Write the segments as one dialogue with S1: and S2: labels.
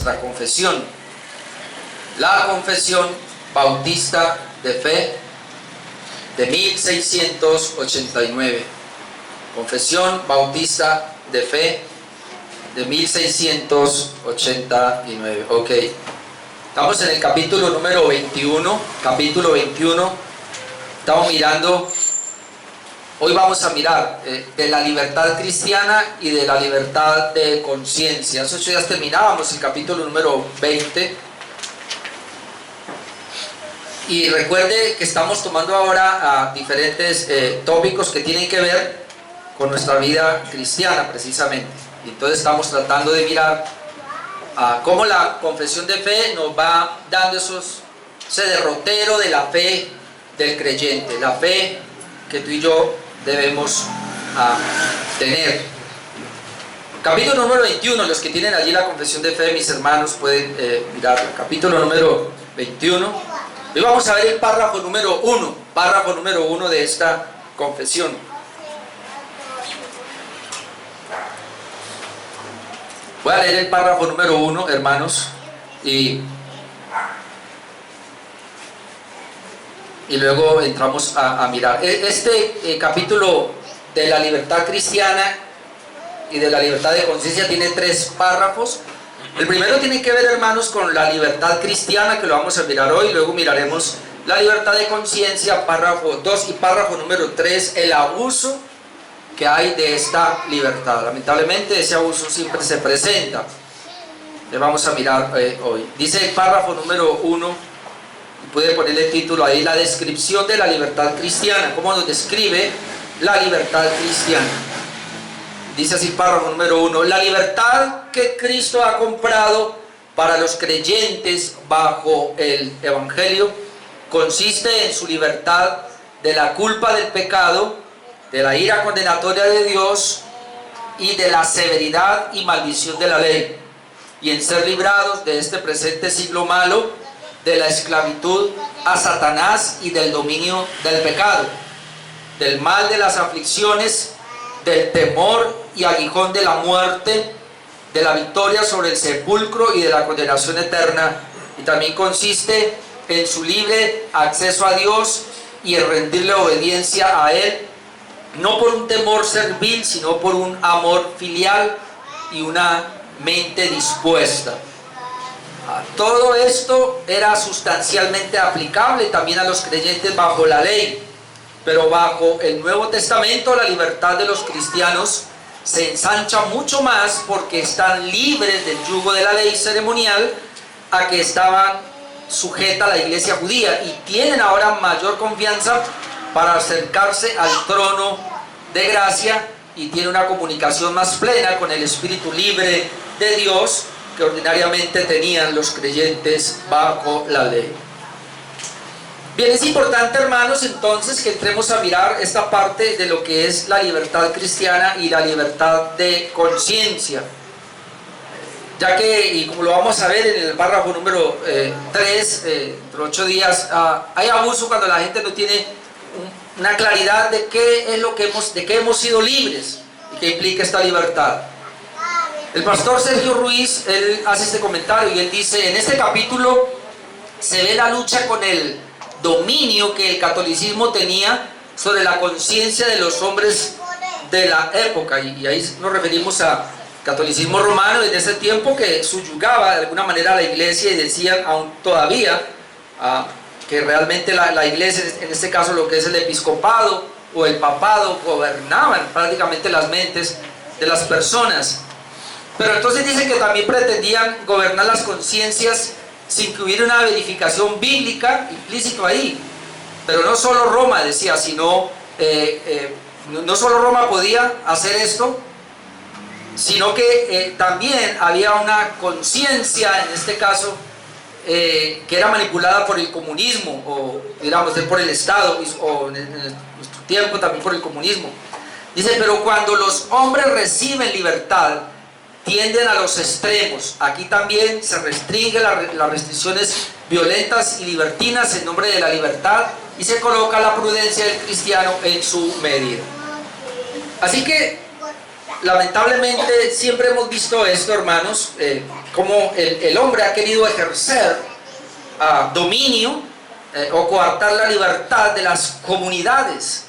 S1: nuestra confesión. La Confesión Bautista de Fe de 1689. Confesión Bautista de Fe de 1689. Ok. Estamos en el capítulo número 21. Capítulo 21. Estamos mirando, hoy vamos a mirar de la libertad cristiana y de la libertad de conciencia. Eso ya terminábamos el capítulo número 20. Y recuerde que estamos tomando ahora diferentes tópicos que tienen que ver con nuestra vida cristiana precisamente. Y entonces estamos tratando de mirar cómo la confesión de fe nos va dando ese derrotero de la fe del creyente, la fe que tú y yo debemos tener. Capítulo número 21, los que tienen allí la confesión de fe, mis hermanos, pueden mirarlo. Capítulo número 21. Hoy vamos a ver el párrafo número 1 de esta confesión. Voy a leer el párrafo número 1, hermanos, y luego entramos a mirar. Este capítulo de la libertad cristiana y de la libertad de conciencia tiene 3 párrafos. El primero tiene que ver, hermanos, con la libertad cristiana, que lo vamos a mirar hoy. Luego miraremos la libertad de conciencia, párrafo 2, y párrafo número 3, el abuso que hay de esta libertad. Lamentablemente ese abuso siempre se presenta. Le vamos a mirar hoy. Dice el párrafo número 1, puede ponerle título ahí, la descripción de la libertad cristiana. ¿Cómo nos describe la libertad cristiana? Dice así, párrafo número 1, la libertad que Cristo ha comprado para los creyentes bajo el Evangelio consiste en su libertad de la culpa del pecado, de la ira condenatoria de Dios y de la severidad y maldición de la ley, y en ser librados de este presente siglo malo, de la esclavitud a Satanás y del dominio del pecado, del mal de las aflicciones, del temor y aguijón de la muerte, de la victoria sobre el sepulcro y de la condenación eterna. Y también consiste en su libre acceso a Dios y en rendirle obediencia a Él, no por un temor servil, sino por un amor filial y una mente dispuesta. Todo esto era sustancialmente aplicable también a los creyentes bajo la ley, pero bajo el Nuevo Testamento la libertad de los cristianos se ensancha mucho más porque están libres del yugo de la ley ceremonial a que estaban sujeta a la iglesia judía, y tienen ahora mayor confianza para acercarse al trono de gracia, y tienen una comunicación más plena con el espíritu libre de Dios que ordinariamente tenían los creyentes bajo la ley. Bien, es importante, hermanos, entonces que entremos a mirar esta parte de lo que es la libertad cristiana y la libertad de conciencia, ya que, y como lo vamos a ver en el párrafo número 3, dentro de 8 días, hay abuso cuando la gente no tiene una claridad de qué es lo que de qué hemos sido libres y qué implica esta libertad. El pastor Sergio Ruiz, él hace este comentario y él dice, en este capítulo se ve la lucha con el dominio que el catolicismo tenía sobre la conciencia de los hombres de la época, y ahí nos referimos a catolicismo romano desde ese tiempo, que subyugaba de alguna manera a la iglesia, y decían aún todavía que realmente la iglesia, en este caso lo que es el episcopado o el papado, gobernaban prácticamente las mentes de las personas. Pero entonces dice que también pretendían gobernar las conciencias sin que hubiera una verificación bíblica implícito ahí. Pero no solo Roma, decía, sino no solo Roma podía hacer esto, sino que también había una conciencia, en este caso, que era manipulada por el comunismo, o digamos por el Estado, o en nuestro tiempo también por el comunismo. Dice, pero cuando los hombres reciben libertad, tienden a los extremos. Aquí también se restringen las restricciones violentas y libertinas en nombre de la libertad, y se coloca la prudencia del cristiano en su medida. Así que lamentablemente siempre hemos visto esto, hermanos, como el hombre ha querido ejercer dominio o coartar la libertad de las comunidades.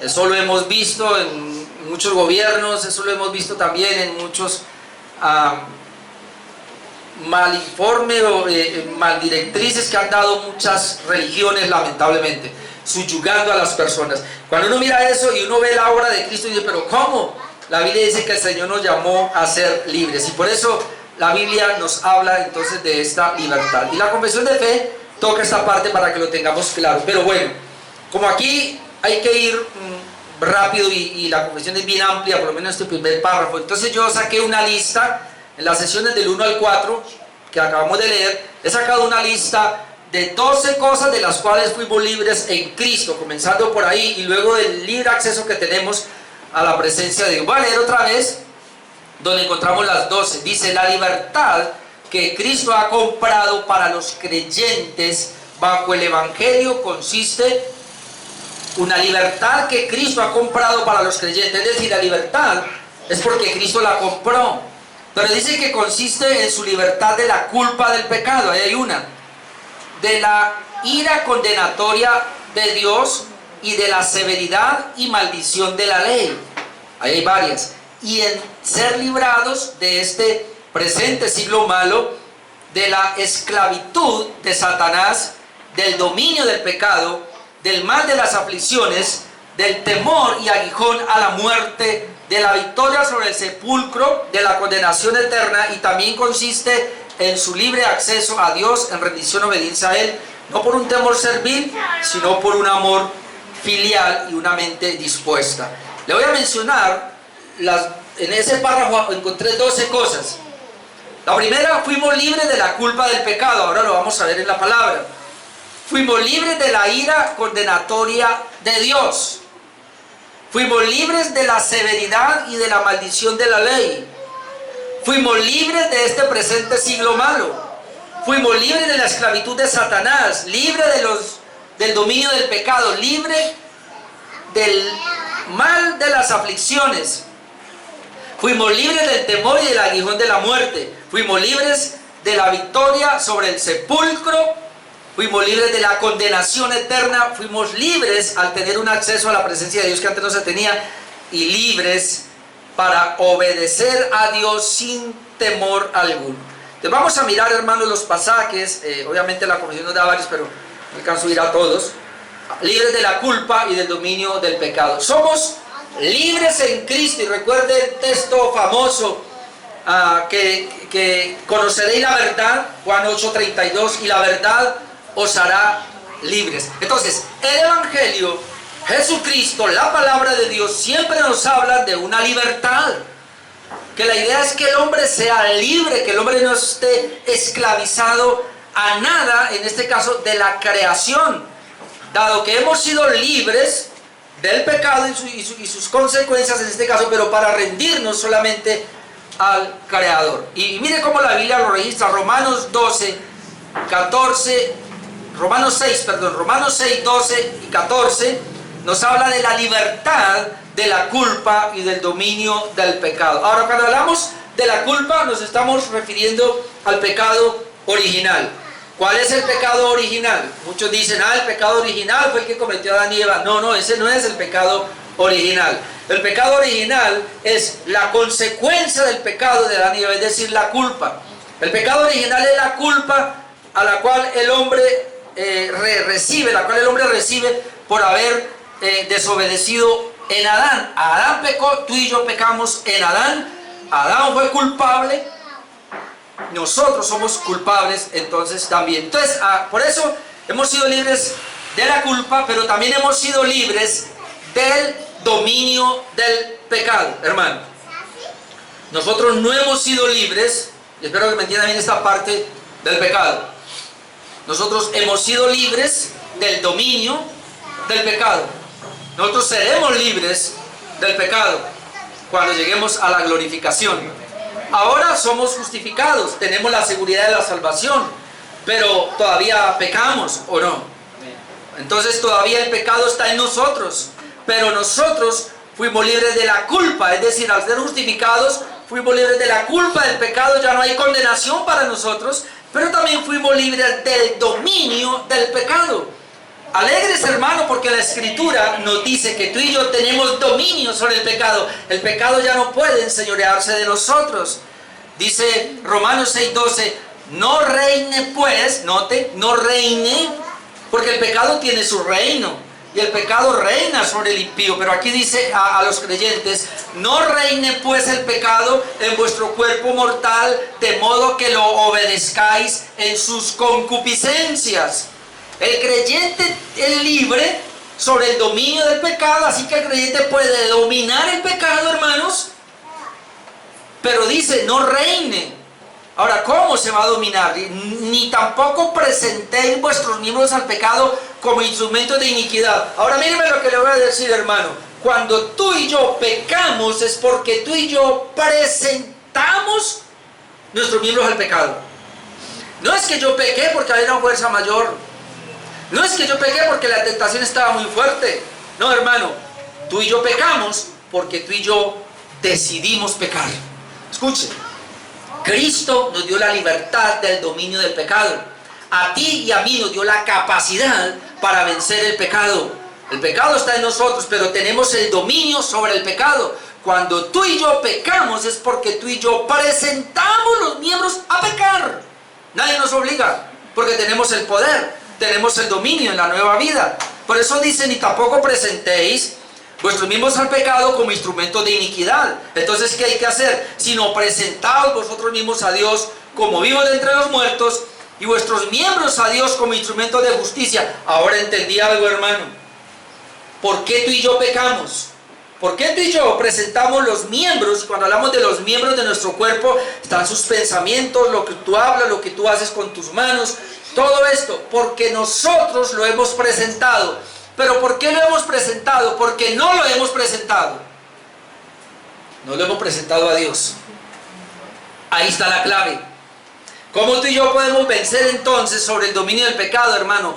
S1: Eso lo hemos visto en muchos gobiernos, eso lo hemos visto también en muchos malinformes o maldirectrices que han dado muchas religiones, lamentablemente, subyugando a las personas. Cuando uno mira eso y uno ve la obra de Cristo y dice, pero ¿cómo? La Biblia dice que el Señor nos llamó a ser libres, y por eso la Biblia nos habla entonces de esta libertad. Y la confesión de fe toca esta parte para que lo tengamos claro. Pero bueno, como aquí hay que ir rápido y la confesión es bien amplia, por lo menos este primer párrafo, entonces yo saqué una lista en las sesiones del 1 al 4 que acabamos de leer. He sacado una lista de 12 cosas de las cuales fuimos libres en Cristo, comenzando por ahí, y luego del libre acceso que tenemos a la presencia de Dios. Voy a leer otra vez donde encontramos las 12. Dice: la libertad que Cristo ha comprado para los creyentes bajo el Evangelio consiste, una libertad que Cristo ha comprado para los creyentes, es decir, la libertad es porque Cristo la compró, pero dice que consiste en su libertad de la culpa del pecado. Ahí hay una, de la ira condenatoria de Dios y de la severidad y maldición de la ley. Ahí hay varias. Y en ser librados de este presente siglo malo, de la esclavitud de Satanás, del dominio del pecado, del mal de las aflicciones, del temor y aguijón a la muerte, de la victoria sobre el sepulcro, de la condenación eterna, y también consiste en su libre acceso a Dios en rendición y obediencia a Él, no por un temor servil, sino por un amor filial y una mente dispuesta. Le voy a mencionar, en ese párrafo encontré 12 cosas. La primera, fuimos libres de la culpa del pecado. Ahora lo vamos a ver en la palabra. Fuimos libres de la ira condenatoria de Dios. Fuimos libres de la severidad y de la maldición de la ley. Fuimos libres de este presente siglo malo. Fuimos libres de la esclavitud de Satanás, libres del dominio del pecado, libres del mal de las aflicciones. Fuimos libres del temor y del aguijón de la muerte. Fuimos libres de la victoria sobre el sepulcro. Fuimos libres de la condenación eterna. Fuimos libres al tener un acceso a la presencia de Dios que antes no se tenía, y libres para obedecer a Dios sin temor alguno. Entonces vamos a mirar, hermanos, los pasajes. Obviamente la confesión nos da varios, pero no alcanzo a ir a todos. Libres de la culpa y del dominio del pecado. Somos libres en Cristo, y recuerde el texto famoso que conoceréis la verdad, Juan 8:32, y la verdad os hará libres. Entonces, el Evangelio, Jesucristo, la palabra de Dios, siempre nos habla de una libertad. Que la idea es que el hombre sea libre, que el hombre no esté esclavizado a nada, en este caso de la creación. Dado que hemos sido libres del pecado y sus consecuencias en este caso, pero para rendirnos solamente al Creador. Y mire cómo la Biblia lo registra. Romanos 6, 12 y 14 nos habla de la libertad de la culpa y del dominio del pecado. Ahora, cuando hablamos de la culpa, nos estamos refiriendo al pecado original. ¿Cuál es el pecado original? Muchos dicen, el pecado original fue el que cometió Adán y Eva. No, ese no es el pecado original. El pecado original es la consecuencia del pecado de Adán y Eva, es decir, la culpa. El pecado original es la culpa a la cual el hombre recibe por haber desobedecido en Adán. Adán pecó, tú y yo pecamos en Adán. Adán fue culpable, nosotros somos culpables entonces también. Entonces, por eso hemos sido libres de la culpa, pero también hemos sido libres del dominio del pecado, hermano. Nosotros no hemos sido libres, y espero que me entiendan bien esta parte, del pecado. Nosotros hemos sido libres del dominio del pecado. Nosotros seremos libres del pecado cuando lleguemos a la glorificación. Ahora somos justificados, tenemos la seguridad de la salvación, pero todavía pecamos, ¿o no? Entonces todavía el pecado está en nosotros, pero nosotros fuimos libres de la culpa, es decir, al ser justificados, fuimos libres de la culpa del pecado, ya no hay condenación para nosotros, pero también fuimos libres del dominio del pecado. Alegres, hermano, porque la Escritura nos dice que tú y yo tenemos dominio sobre el pecado. El pecado ya no puede enseñorearse de nosotros. Dice Romanos 6:12, no reine pues, note, no reine, porque el pecado tiene su reino. Y el pecado reina sobre el impío. Pero aquí dice a los creyentes, no reine pues el pecado en vuestro cuerpo mortal, de modo que lo obedezcáis en sus concupiscencias. El creyente es libre sobre el dominio del pecado, así que el creyente puede dominar el pecado, hermanos. Pero dice, no reine. Ahora, ¿cómo se va a dominar? Ni tampoco presentéis vuestros miembros al pecado como instrumentos de iniquidad. Ahora, míreme lo que le voy a decir, hermano. Cuando tú y yo pecamos es porque tú y yo presentamos nuestros miembros al pecado. No es que yo pequé porque había una fuerza mayor. No es que yo pequé porque la tentación estaba muy fuerte. No, hermano. Tú y yo pecamos porque tú y yo decidimos pecar. Escuche. Cristo nos dio la libertad del dominio del pecado. A ti y a mí nos dio la capacidad para vencer el pecado. El pecado está en nosotros, pero tenemos el dominio sobre el pecado. Cuando tú y yo pecamos es porque tú y yo presentamos los miembros a pecar. Nadie nos obliga, porque tenemos el poder, tenemos el dominio en la nueva vida. Por eso dice, ni tampoco presentéis vuestros miembros al pecado como instrumento de iniquidad. Entonces, ¿qué hay que hacer? Sino presentaos vosotros mismos a Dios como vivos de entre los muertos, y vuestros miembros a Dios como instrumento de justicia. Ahora entendí algo, hermano. ¿Por qué tú y yo pecamos? ¿Por qué tú y yo presentamos los miembros? Cuando hablamos de los miembros de nuestro cuerpo, están sus pensamientos, lo que tú hablas, lo que tú haces con tus manos, todo esto, porque nosotros lo hemos presentado. ¿Pero por qué lo hemos presentado? Porque no lo hemos presentado. No lo hemos presentado a Dios. Ahí está la clave. ¿Cómo tú y yo podemos vencer entonces sobre el dominio del pecado, hermano?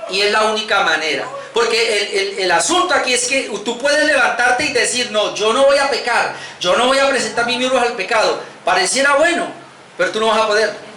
S1: Y es la única manera. Porque el asunto aquí es que tú puedes levantarte y decir, no, yo no voy a pecar, yo no voy a presentar mis miembros al pecado. Pareciera bueno, pero tú no vas a poder.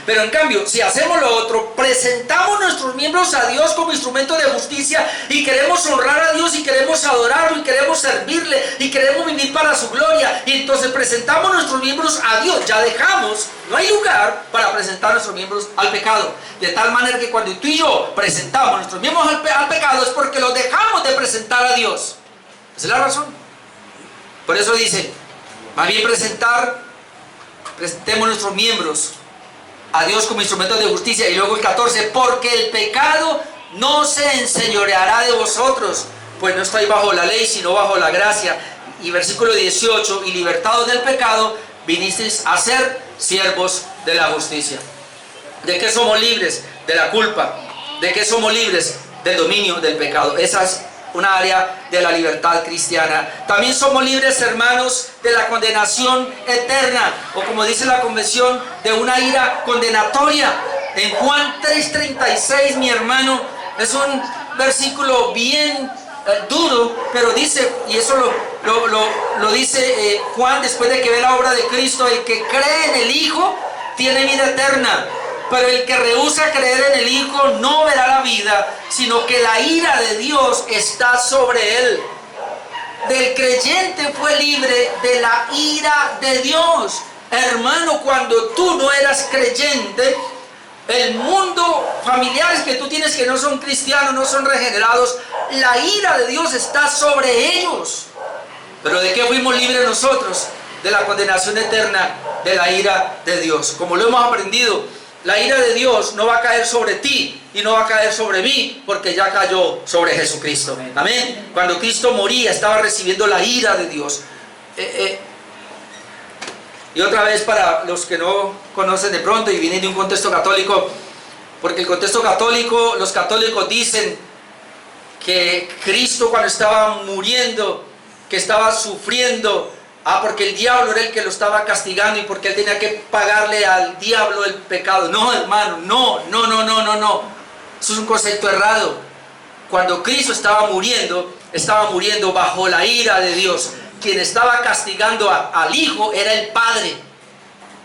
S1: Pero en cambio, si hacemos lo otro, presentamos nuestros miembros a Dios como instrumento de justicia y queremos honrar a Dios y queremos adorarlo y queremos servirle y queremos vivir para su gloria, y entonces presentamos nuestros miembros a Dios, ya dejamos, no hay lugar para presentar nuestros miembros al pecado. De tal manera que cuando tú y yo presentamos nuestros miembros al pecado es porque los dejamos de presentar a Dios. Esa es la razón. Por eso dice, más bien presentemos nuestros miembros a Dios como instrumentos de justicia. Y luego el 14, porque el pecado no se enseñoreará de vosotros, pues no estáis bajo la ley, sino bajo la gracia. Y versículo 18, y libertados del pecado, vinisteis a ser siervos de la justicia. ¿De qué somos libres? De la culpa. ¿De qué somos libres? Del dominio del pecado. Esa es una área de la libertad cristiana. También somos libres, hermanos, de la condenación eterna, o como dice la convención, de una ira condenatoria. En Juan 3:36, mi hermano, es un versículo bien duro, pero dice, y eso lo dice Juan después de que ve la obra de Cristo: el que cree en el Hijo tiene vida eterna, pero el que rehúsa creer en el Hijo no verá la vida, sino que la ira de Dios está sobre él. Del creyente fue libre de la ira de Dios. Hermano, cuando tú no eras creyente, el mundo, familiares que tú tienes que no son cristianos, no son regenerados, la ira de Dios está sobre ellos. ¿Pero de qué fuimos libres nosotros? De la condenación eterna, de la ira de Dios. Como lo hemos aprendido, la ira de Dios no va a caer sobre ti y no va a caer sobre mí, porque ya cayó sobre Jesucristo. Amén. Cuando Cristo moría, estaba recibiendo la ira de Dios. Y otra vez, para los que no conocen de pronto y vienen de un contexto católico, porque el contexto católico, los católicos dicen que Cristo, cuando estaba muriendo, que estaba sufriendo, porque el diablo era el que lo estaba castigando y porque él tenía que pagarle al diablo el pecado. No, hermano, no. Eso es un concepto errado. Cuando Cristo estaba muriendo, estaba muriendo bajo la ira de Dios. Quien estaba castigando al Hijo era el Padre.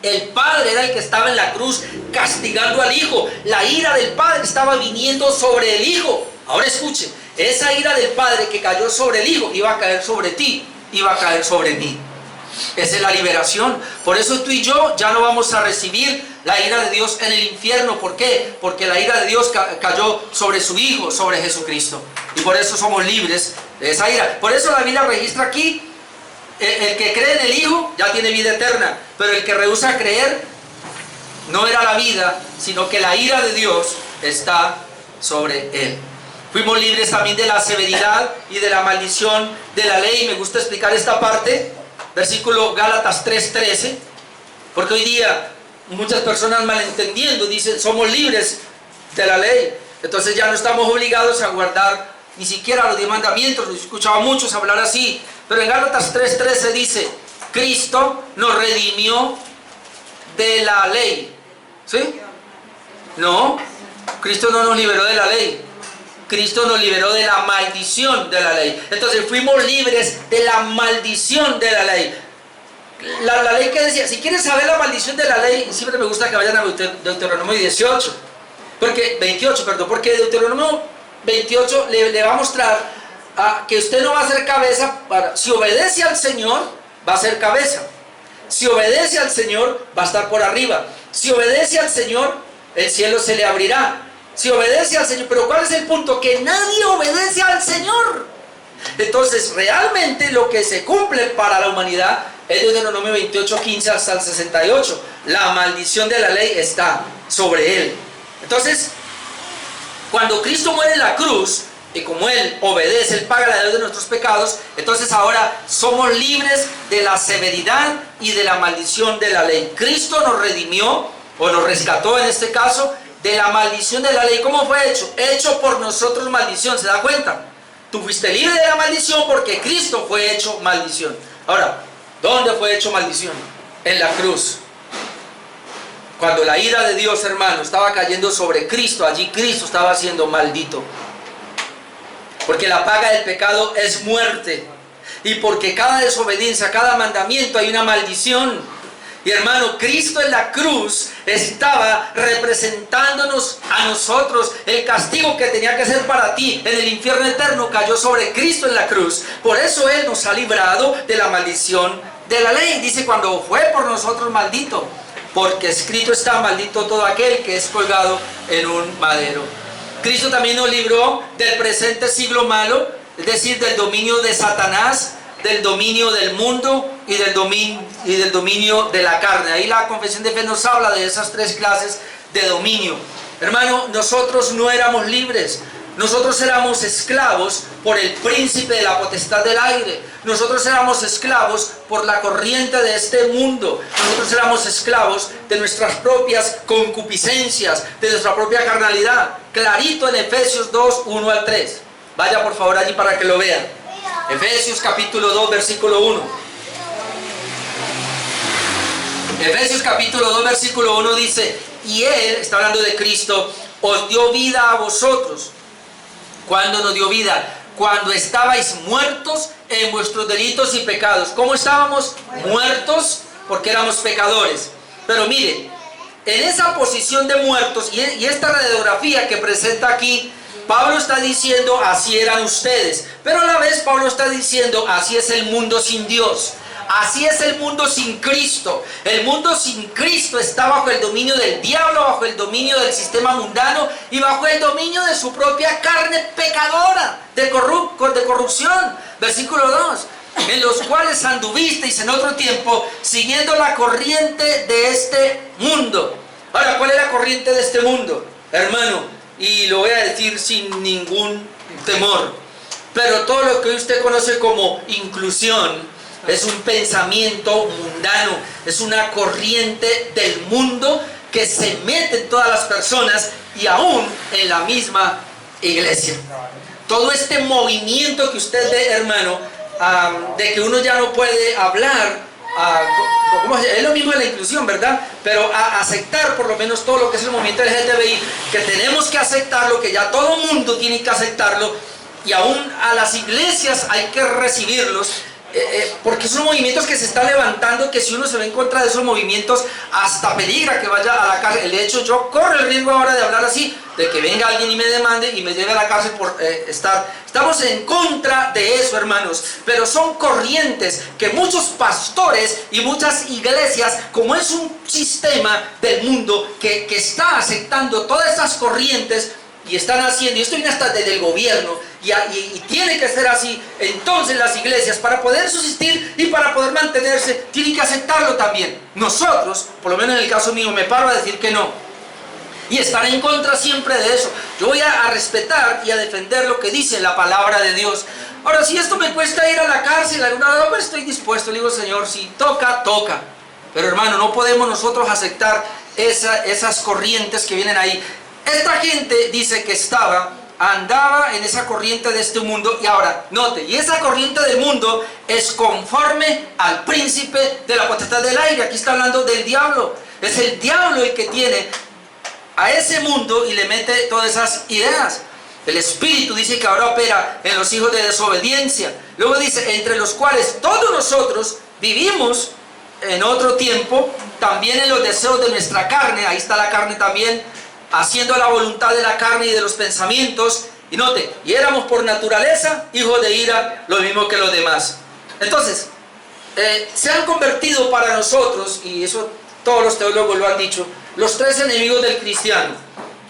S1: El Padre era el que estaba en la cruz castigando al Hijo. La ira del Padre estaba viniendo sobre el Hijo. Ahora escuche, esa ira del Padre que cayó sobre el Hijo iba a caer sobre ti, iba a caer sobre mí. Esa es la liberación. Por eso tú y yo ya no vamos a recibir la ira de Dios en el infierno. ¿Por qué? Porque la ira de Dios cayó sobre su Hijo, sobre Jesucristo. Y por eso somos libres de esa ira. Por eso la Biblia registra aquí: el que cree en el Hijo ya tiene vida eterna. Pero el que rehúsa creer, no era la vida, sino que la ira de Dios está sobre él. Fuimos libres también de la severidad y de la maldición de la ley. Me gusta explicar esta parte. Versículo Gálatas 3:13, porque hoy día muchas personas malentendiendo dicen somos libres de la ley, entonces ya no estamos obligados a guardar ni siquiera los 10 mandamientos. He escuchado a muchos hablar así, pero en Gálatas 3:13 dice: Cristo nos redimió de la ley. ¿Sí? No, Cristo no nos liberó de la ley. Cristo nos liberó de la maldición de la ley. Entonces fuimos libres de la maldición de la ley. La ley que decía, si quieres saber la maldición de la ley, siempre me gusta que vayan a Deuteronomio 28. Porque Deuteronomio 28 le va a mostrar que usted no va a ser cabeza. Si obedece al Señor, va a ser cabeza. Si obedece al Señor, va a estar por arriba. Si obedece al Señor, el cielo se le abrirá. Si obedece al Señor. Pero ¿cuál es el punto? Que nadie obedece al Señor. Entonces realmente lo que se cumple para la humanidad es Deuteronomio 28:15 hasta el 68. La maldición de la ley está sobre él. Entonces, cuando Cristo muere en la cruz, y como Él obedece, Él paga la deuda de nuestros pecados, entonces ahora somos libres de la severidad y de la maldición de la ley. Cristo nos redimió, o nos rescató en este caso, de la maldición de la ley. ¿Cómo fue hecho? Hecho por nosotros maldición. ¿Se da cuenta? Tú fuiste libre de la maldición porque Cristo fue hecho maldición. Ahora, ¿dónde fue hecho maldición? En la cruz. Cuando la ira de Dios, hermano, estaba cayendo sobre Cristo, allí Cristo estaba siendo maldito. Porque la paga del pecado es muerte. Y porque cada desobediencia, cada mandamiento hay una maldición. Y hermano, Cristo en la cruz estaba representándonos a nosotros. El castigo que tenía que ser para ti en el infierno eterno cayó sobre Cristo en la cruz. Por eso Él nos ha librado de la maldición de la ley. Dice, cuando fue por nosotros maldito, porque escrito está: maldito todo aquel que es colgado en un madero. Cristo también nos libró del presente siglo malo, es decir, del dominio de Satanás, del dominio del mundo y del dominio de la carne. Ahí la confesión de fe nos habla de esas tres clases de dominio. Hermano, nosotros no éramos libres. Nosotros éramos esclavos por el príncipe de la potestad del aire. Nosotros éramos esclavos por la corriente de este mundo. Nosotros éramos esclavos de nuestras propias concupiscencias, de nuestra propia carnalidad. Clarito en Efesios 2, 1 al 3. Vaya por favor allí para que lo vean. Efesios capítulo 2, versículo 1. Efesios capítulo 2, versículo 1 dice: y Él, está hablando de Cristo, os dio vida a vosotros. ¿Cuándo nos dio vida? Cuando estabais muertos en vuestros delitos y pecados. ¿Cómo estábamos? Muertos porque éramos pecadores. Pero mire, en esa posición de muertos y esta radiografía que presenta aquí, Pablo está diciendo: así eran ustedes. Pero a la vez Pablo está diciendo: así es el mundo sin Dios. Así es el mundo sin Cristo. El mundo sin Cristo está bajo el dominio del diablo, bajo el dominio del sistema mundano y bajo el dominio de su propia carne pecadora, de corrupción. Versículo 2. En los cuales anduvisteis en otro tiempo, siguiendo la corriente de este mundo. Ahora, ¿cuál es la corriente de este mundo? Hermano, y lo voy a decir sin ningún temor, pero todo lo que usted conoce como inclusión es un pensamiento mundano, es una corriente del mundo que se mete en todas las personas y aún en la misma iglesia. Todo este movimiento que usted ve, hermano, de que uno ya no puede hablar, es lo mismo de la inclusión, ¿verdad? Pero a aceptar por lo menos todo lo que es el movimiento LGTBI, que tenemos que aceptarlo, que ya todo mundo tiene que aceptarlo. y aún a las iglesias hay que recibirlos, porque son movimientos que se están levantando, que si uno se ve en contra de esos movimientos, hasta peligra que vaya a la cárcel. De hecho, yo corro el riesgo ahora de hablar así, de que venga alguien y me demande y me lleve a la cárcel por Estamos en contra de eso, hermanos, pero son corrientes que muchos pastores y muchas iglesias, como es un sistema del mundo que está aceptando todas estas corrientes, y están haciendo, y esto viene hasta desde el gobierno, y tiene que ser así. Entonces las iglesias, para poder subsistir y para poder mantenerse, tienen que aceptarlo también. Nosotros, por lo menos en el caso mío, me paro a decir que no, y estar en contra siempre de eso. Yo voy a respetar y a defender lo que dice la palabra de Dios. Ahora, si esto me cuesta ir a la cárcel, alguna vez, pues estoy dispuesto. Le digo, Señor, si toca, toca. Pero hermano, no podemos nosotros aceptar esas corrientes que vienen ahí. Esta gente dice que andaba en esa corriente de este mundo, y ahora, note, y esa corriente del mundo es conforme al príncipe de la potestad del aire. Aquí está hablando del diablo. Es el diablo el que tiene a ese mundo y le mete todas esas ideas. El espíritu dice que ahora opera en los hijos de desobediencia. Luego dice, entre los cuales todos nosotros vivimos en otro tiempo, también en los deseos de nuestra carne. Ahí está la carne también, haciendo la voluntad de la carne y de los pensamientos. Y note, y éramos por naturaleza hijos de ira, lo mismo que los demás. Entonces, se han convertido para nosotros, y eso todos los teólogos lo han dicho, los tres enemigos del cristiano.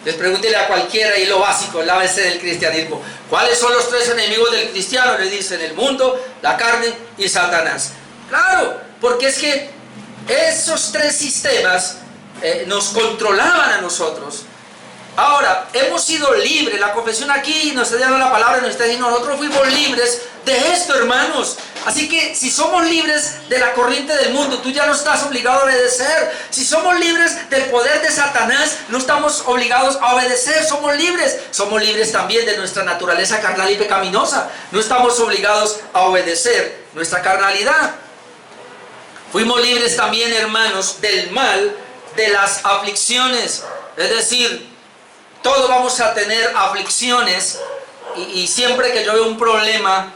S1: Les pregúntele a cualquiera, y lo básico, el ABC del cristianismo. ¿Cuáles son los tres enemigos del cristiano? Le dicen: el mundo, la carne y Satanás. Claro, porque es que esos tres sistemas nos controlaban a nosotros. Ahora, hemos sido libres. La confesión aquí nos está dando la palabra, nos está diciendo: nosotros fuimos libres de esto, hermanos. Así que si somos libres de la corriente del mundo, tú ya no estás obligado a obedecer. Si somos libres del poder de Satanás, no estamos obligados a obedecer. Somos libres también de nuestra naturaleza carnal y pecaminosa. No estamos obligados a obedecer nuestra carnalidad. Fuimos libres también, hermanos, del mal, de las aflicciones. Es decir, todos vamos a tener aflicciones, y siempre que yo veo un problema,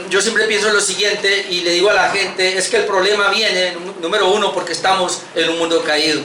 S1: yo siempre pienso en lo siguiente, y le digo a la gente: es que el problema viene, número uno, porque estamos en un mundo caído.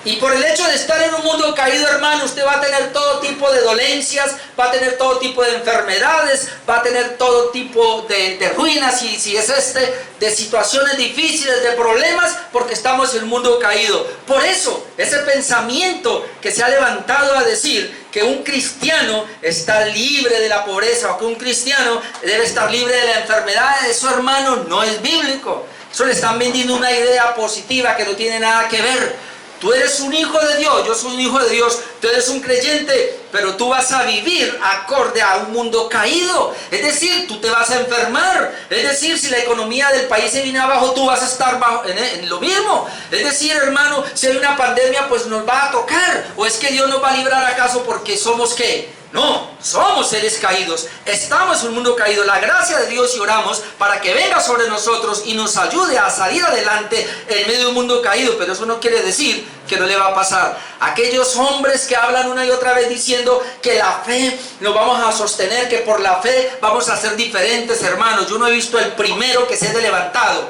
S1: Y por el hecho de estar en un mundo caído, hermano, usted va a tener todo tipo de dolencias, va a tener todo tipo de enfermedades, va a tener todo tipo de ruinas, si es de situaciones difíciles, de problemas, porque estamos en un mundo caído. Por eso, ese pensamiento que se ha levantado a decir que un cristiano está libre de la pobreza, o que un cristiano debe estar libre de la enfermedad, eso, hermano, no es bíblico. Eso le están vendiendo una idea positiva que no tiene nada que ver. Tú eres un hijo de Dios, yo soy un hijo de Dios, tú eres un creyente, pero tú vas a vivir acorde a un mundo caído. Es decir, tú te vas a enfermar. Es decir, si la economía del país se viene abajo, tú vas a estar en lo mismo. Es decir, hermano, si hay una pandemia, pues nos va a tocar. ¿O es que Dios nos va a librar acaso porque somos qué? No, somos seres caídos, estamos en un mundo caído. La gracia de Dios, y oramos para que venga sobre nosotros y nos ayude a salir adelante en medio de un mundo caído. Pero eso no quiere decir que no le va a pasar. Aquellos hombres que hablan una y otra vez diciendo que la fe nos vamos a sostener, que por la fe vamos a ser diferentes, hermanos. Yo no he visto el primero que se haya levantado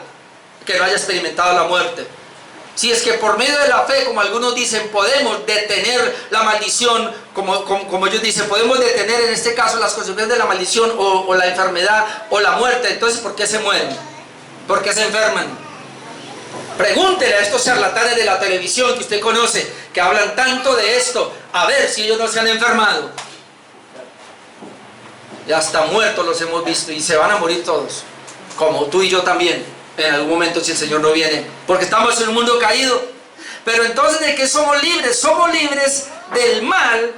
S1: que no haya experimentado la muerte. Si es que por medio de la fe, como algunos dicen, podemos detener la maldición, como ellos dicen, podemos detener en este caso las consecuencias de la maldición o la enfermedad o la muerte, entonces ¿por qué se mueren? ¿Por qué se enferman? Pregúntele a estos charlatanes de la televisión que usted conoce, que hablan tanto de esto, a ver si ellos no se han enfermado. Ya hasta muertos los hemos visto, y se van a morir todos, como tú y yo también. En algún momento, si el Señor no viene, porque estamos en un mundo caído. Pero entonces, ¿de qué somos libres? Somos libres del mal,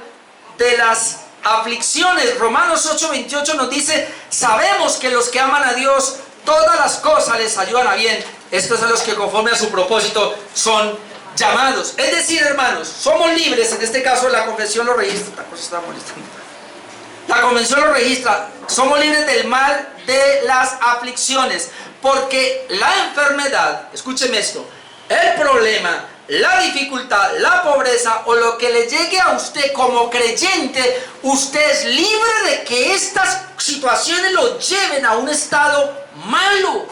S1: de las aflicciones. Romanos 8:28 nos dice: sabemos que los que aman a Dios, todas las cosas les ayudan a bien. Estos son los que conforme a su propósito son llamados. Es decir, hermanos, somos libres. En este caso la confesión lo registra. Esta cosa está molestando. La convención lo registra. Somos libres del mal, de las aflicciones. Porque la enfermedad, escúcheme esto, el problema la dificultad, la pobreza o lo que le llegue a usted como creyente, usted es libre de que estas situaciones lo lleven a un estado malo,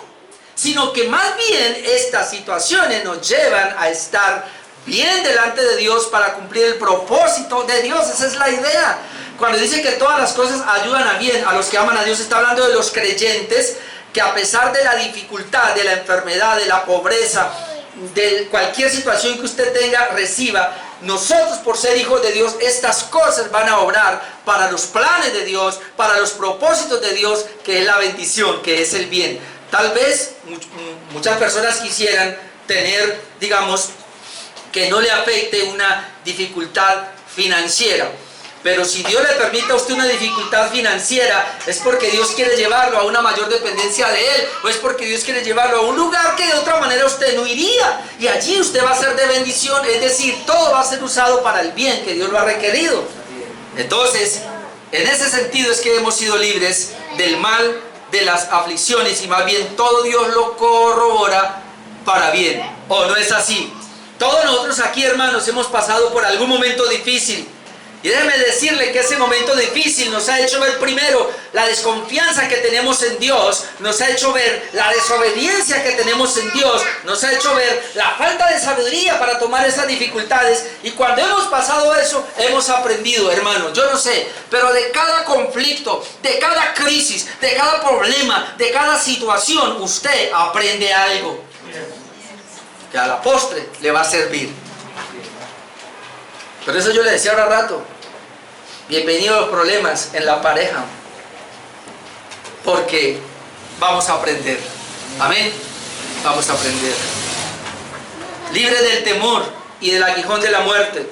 S1: sino que más bien estas situaciones nos llevan a estar bien delante de Dios para cumplir el propósito de Dios. Esa es la idea. Cuando dice que todas las cosas ayudan a bien a los que aman a Dios, está hablando de los creyentes que a pesar de la dificultad, de la enfermedad, de la pobreza, de cualquier situación que usted tenga, reciba. Nosotros, por ser hijos de Dios, estas cosas van a obrar para los planes de Dios, para los propósitos de Dios, que es la bendición, que es el bien. Tal vez muchas personas quisieran tener, digamos, que no le afecte una dificultad financiera. Pero si Dios le permite a usted una dificultad financiera, es porque Dios quiere llevarlo a una mayor dependencia de Él, o es porque Dios quiere llevarlo a un lugar que de otra manera usted no iría. Y allí usted va a ser de bendición, es decir, todo va a ser usado para el bien que Dios lo ha requerido. Entonces, en ese sentido es que hemos sido libres del mal, de las aflicciones, y más bien todo Dios lo corrobora para bien. ¿O no es así? Todos nosotros aquí, hermanos, hemos pasado por algún momento difícil. Y déjeme decirle que ese momento difícil nos ha hecho ver primero la desconfianza que tenemos en Dios, nos ha hecho ver la desobediencia que tenemos en Dios, nos ha hecho ver la falta de sabiduría para tomar esas dificultades. Y cuando hemos pasado eso, hemos aprendido, hermano, yo no sé, pero de cada conflicto, de cada crisis, de cada problema, de cada situación, usted aprende algo que a la postre le va a servir. Por eso yo le decía ahora rato, bienvenidos a los problemas en la pareja, porque vamos a aprender. Amén. Vamos a aprender. Libre del temor y del aguijón de la muerte.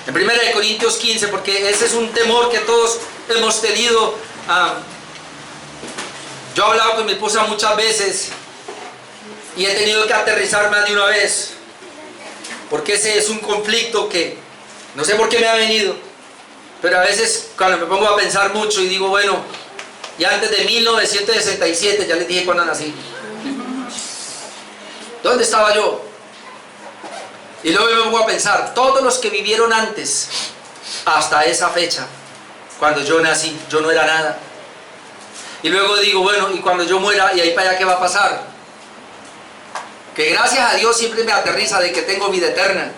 S1: En 1 Corintios 15, porque ese es un temor que todos hemos tenido. Yo he hablado con mi esposa muchas veces y he tenido que aterrizar más de una vez, porque ese es un conflicto que no sé por qué me ha venido, pero a veces cuando me pongo a pensar mucho y digo, bueno, ya antes de 1967, ya les dije cuando nací, ¿dónde estaba yo? Y luego me pongo a pensar, todos los que vivieron antes, hasta esa fecha, cuando yo nací, yo no era nada. Y luego digo, bueno, y cuando yo muera, ¿y ahí para allá qué va a pasar? Que gracias a Dios siempre me aterriza de que tengo vida eterna.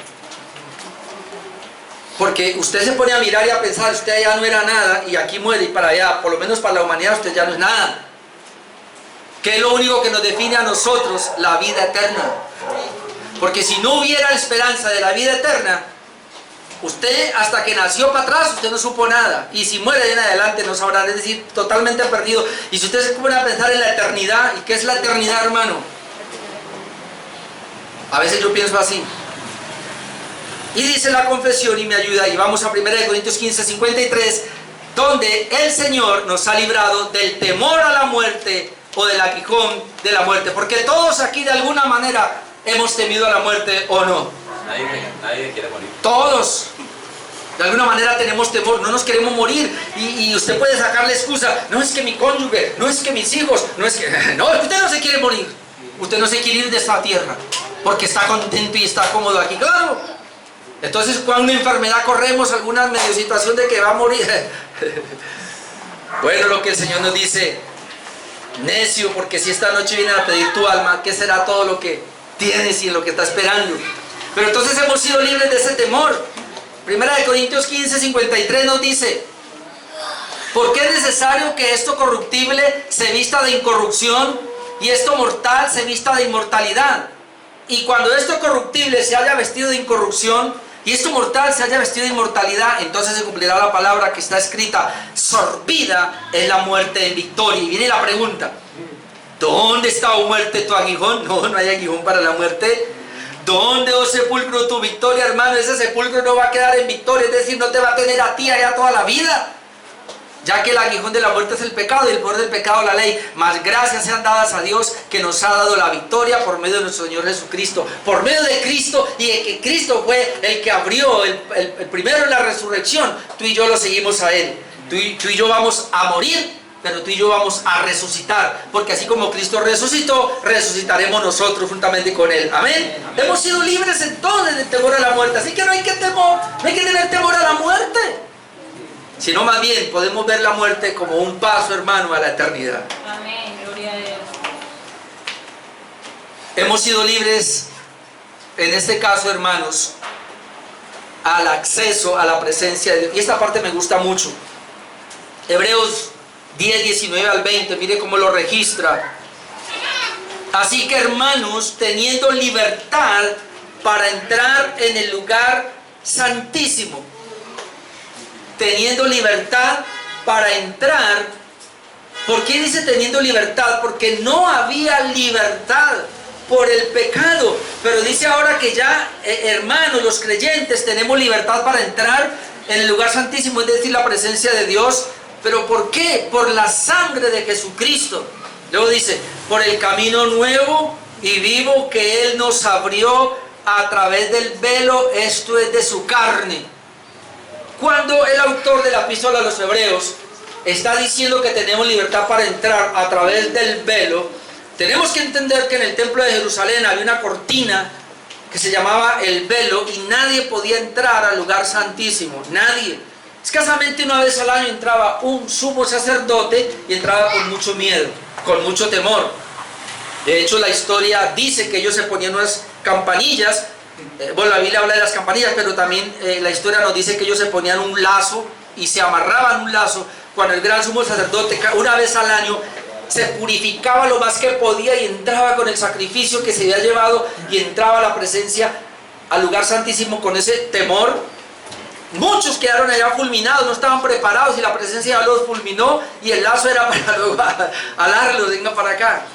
S1: Porque usted se pone a mirar y a pensar, usted allá no era nada y aquí muere, y para allá, por lo menos para la humanidad, usted ya no es nada. ¿Qué es lo único que nos define a nosotros? La vida eterna. Porque si no hubiera esperanza de la vida eterna, usted hasta que nació para atrás, usted no supo nada. Y si muere de en adelante no sabrá, es decir, totalmente perdido. Y si usted se pone a pensar en la eternidad, ¿y qué es la eternidad, hermano? A veces yo pienso así. Y dice la confesión y me ayuda, y vamos a 1 Corintios 15, 53, donde el Señor nos ha librado del temor a la muerte o del aguijón de la muerte. Porque todos aquí de alguna manera hemos temido a la muerte, ¿o no?
S2: Nadie quiere morir.
S1: Todos. De alguna manera tenemos temor, no nos queremos morir. Y usted puede sacarle excusa, no es que mi cónyuge, no es que mis hijos, no es que... No, usted no se quiere morir. Usted no se quiere ir de esta tierra, porque está contento y está cómodo aquí, claro. Entonces, cuando una enfermedad corremos alguna medio situación de que va a morir. Bueno, lo que el Señor nos dice, necio, porque si esta noche vienen a pedir tu alma, ¿qué será todo lo que tienes y lo que estás esperando? Pero entonces hemos sido libres de ese temor. 1 Corintios 15, 53 nos dice, porque es necesario que esto corruptible se vista de incorrupción y esto mortal se vista de inmortalidad. Y cuando esto corruptible se haya vestido de incorrupción y esto mortal se haya vestido de inmortalidad, entonces se cumplirá la palabra que está escrita, sorbida es la muerte en victoria. Y viene la pregunta, ¿dónde está, oh muerte, tu aguijón? No, no hay aguijón para la muerte. ¿Dónde, oh sepulcro, tu victoria, hermano? Ese sepulcro no va a quedar en victoria, es decir, no te va a tener a ti allá toda la vida, ya que el aguijón de la muerte es el pecado y el poder del pecado la ley. Mas gracias sean dadas a Dios que nos ha dado la victoria por medio de nuestro Señor Jesucristo. Por medio de Cristo, y de que Cristo fue el que abrió el primero en la resurrección, tú y yo lo seguimos a Él. Tú y yo vamos a morir pero tú y yo vamos a resucitar, porque así como Cristo resucitó, resucitaremos nosotros juntamente con Él. Amén. Hemos sido libres entonces del temor a la muerte, así que no hay que tener temor a la muerte, sino más bien podemos ver la muerte como un paso, hermano, a la eternidad.
S3: Amén, gloria a Dios.
S1: Hemos sido libres, en este caso, hermanos, al acceso a la presencia de Dios. Y esta parte me gusta mucho. Hebreos 10, 19 al 20, mire cómo lo registra. Así que, hermanos, teniendo libertad para entrar en el lugar santísimo, teniendo libertad para entrar. ¿Por qué dice teniendo libertad? Porque no había libertad por el pecado, pero dice ahora que ya, hermanos, los creyentes tenemos libertad para entrar en el lugar santísimo, es decir, la presencia de Dios. ¿Pero por qué? Por la sangre de Jesucristo. Luego dice, por el camino nuevo y vivo que Él nos abrió a través del velo, esto es de su carne. Cuando el autor de la epístola a los Hebreos está diciendo que tenemos libertad para entrar a través del velo, tenemos que entender que en el templo de Jerusalén había una cortina que se llamaba el velo y nadie podía entrar al lugar santísimo, nadie. Escasamente una vez al año entraba un sumo sacerdote y entraba con mucho miedo, con mucho temor. De hecho, la historia dice que ellos se ponían unas campanillas. Bueno, la Biblia habla de las campanillas, pero también la historia nos dice que ellos se ponían un lazo y se amarraban un lazo cuando el gran sumo sacerdote una vez al año se purificaba lo más que podía y entraba con el sacrificio que se había llevado y entraba a la presencia, al lugar santísimo con ese temor. Muchos quedaron allá fulminados, no estaban preparados y la presencia de Dios los fulminó y el lazo era para luego alarlos, venga para acá.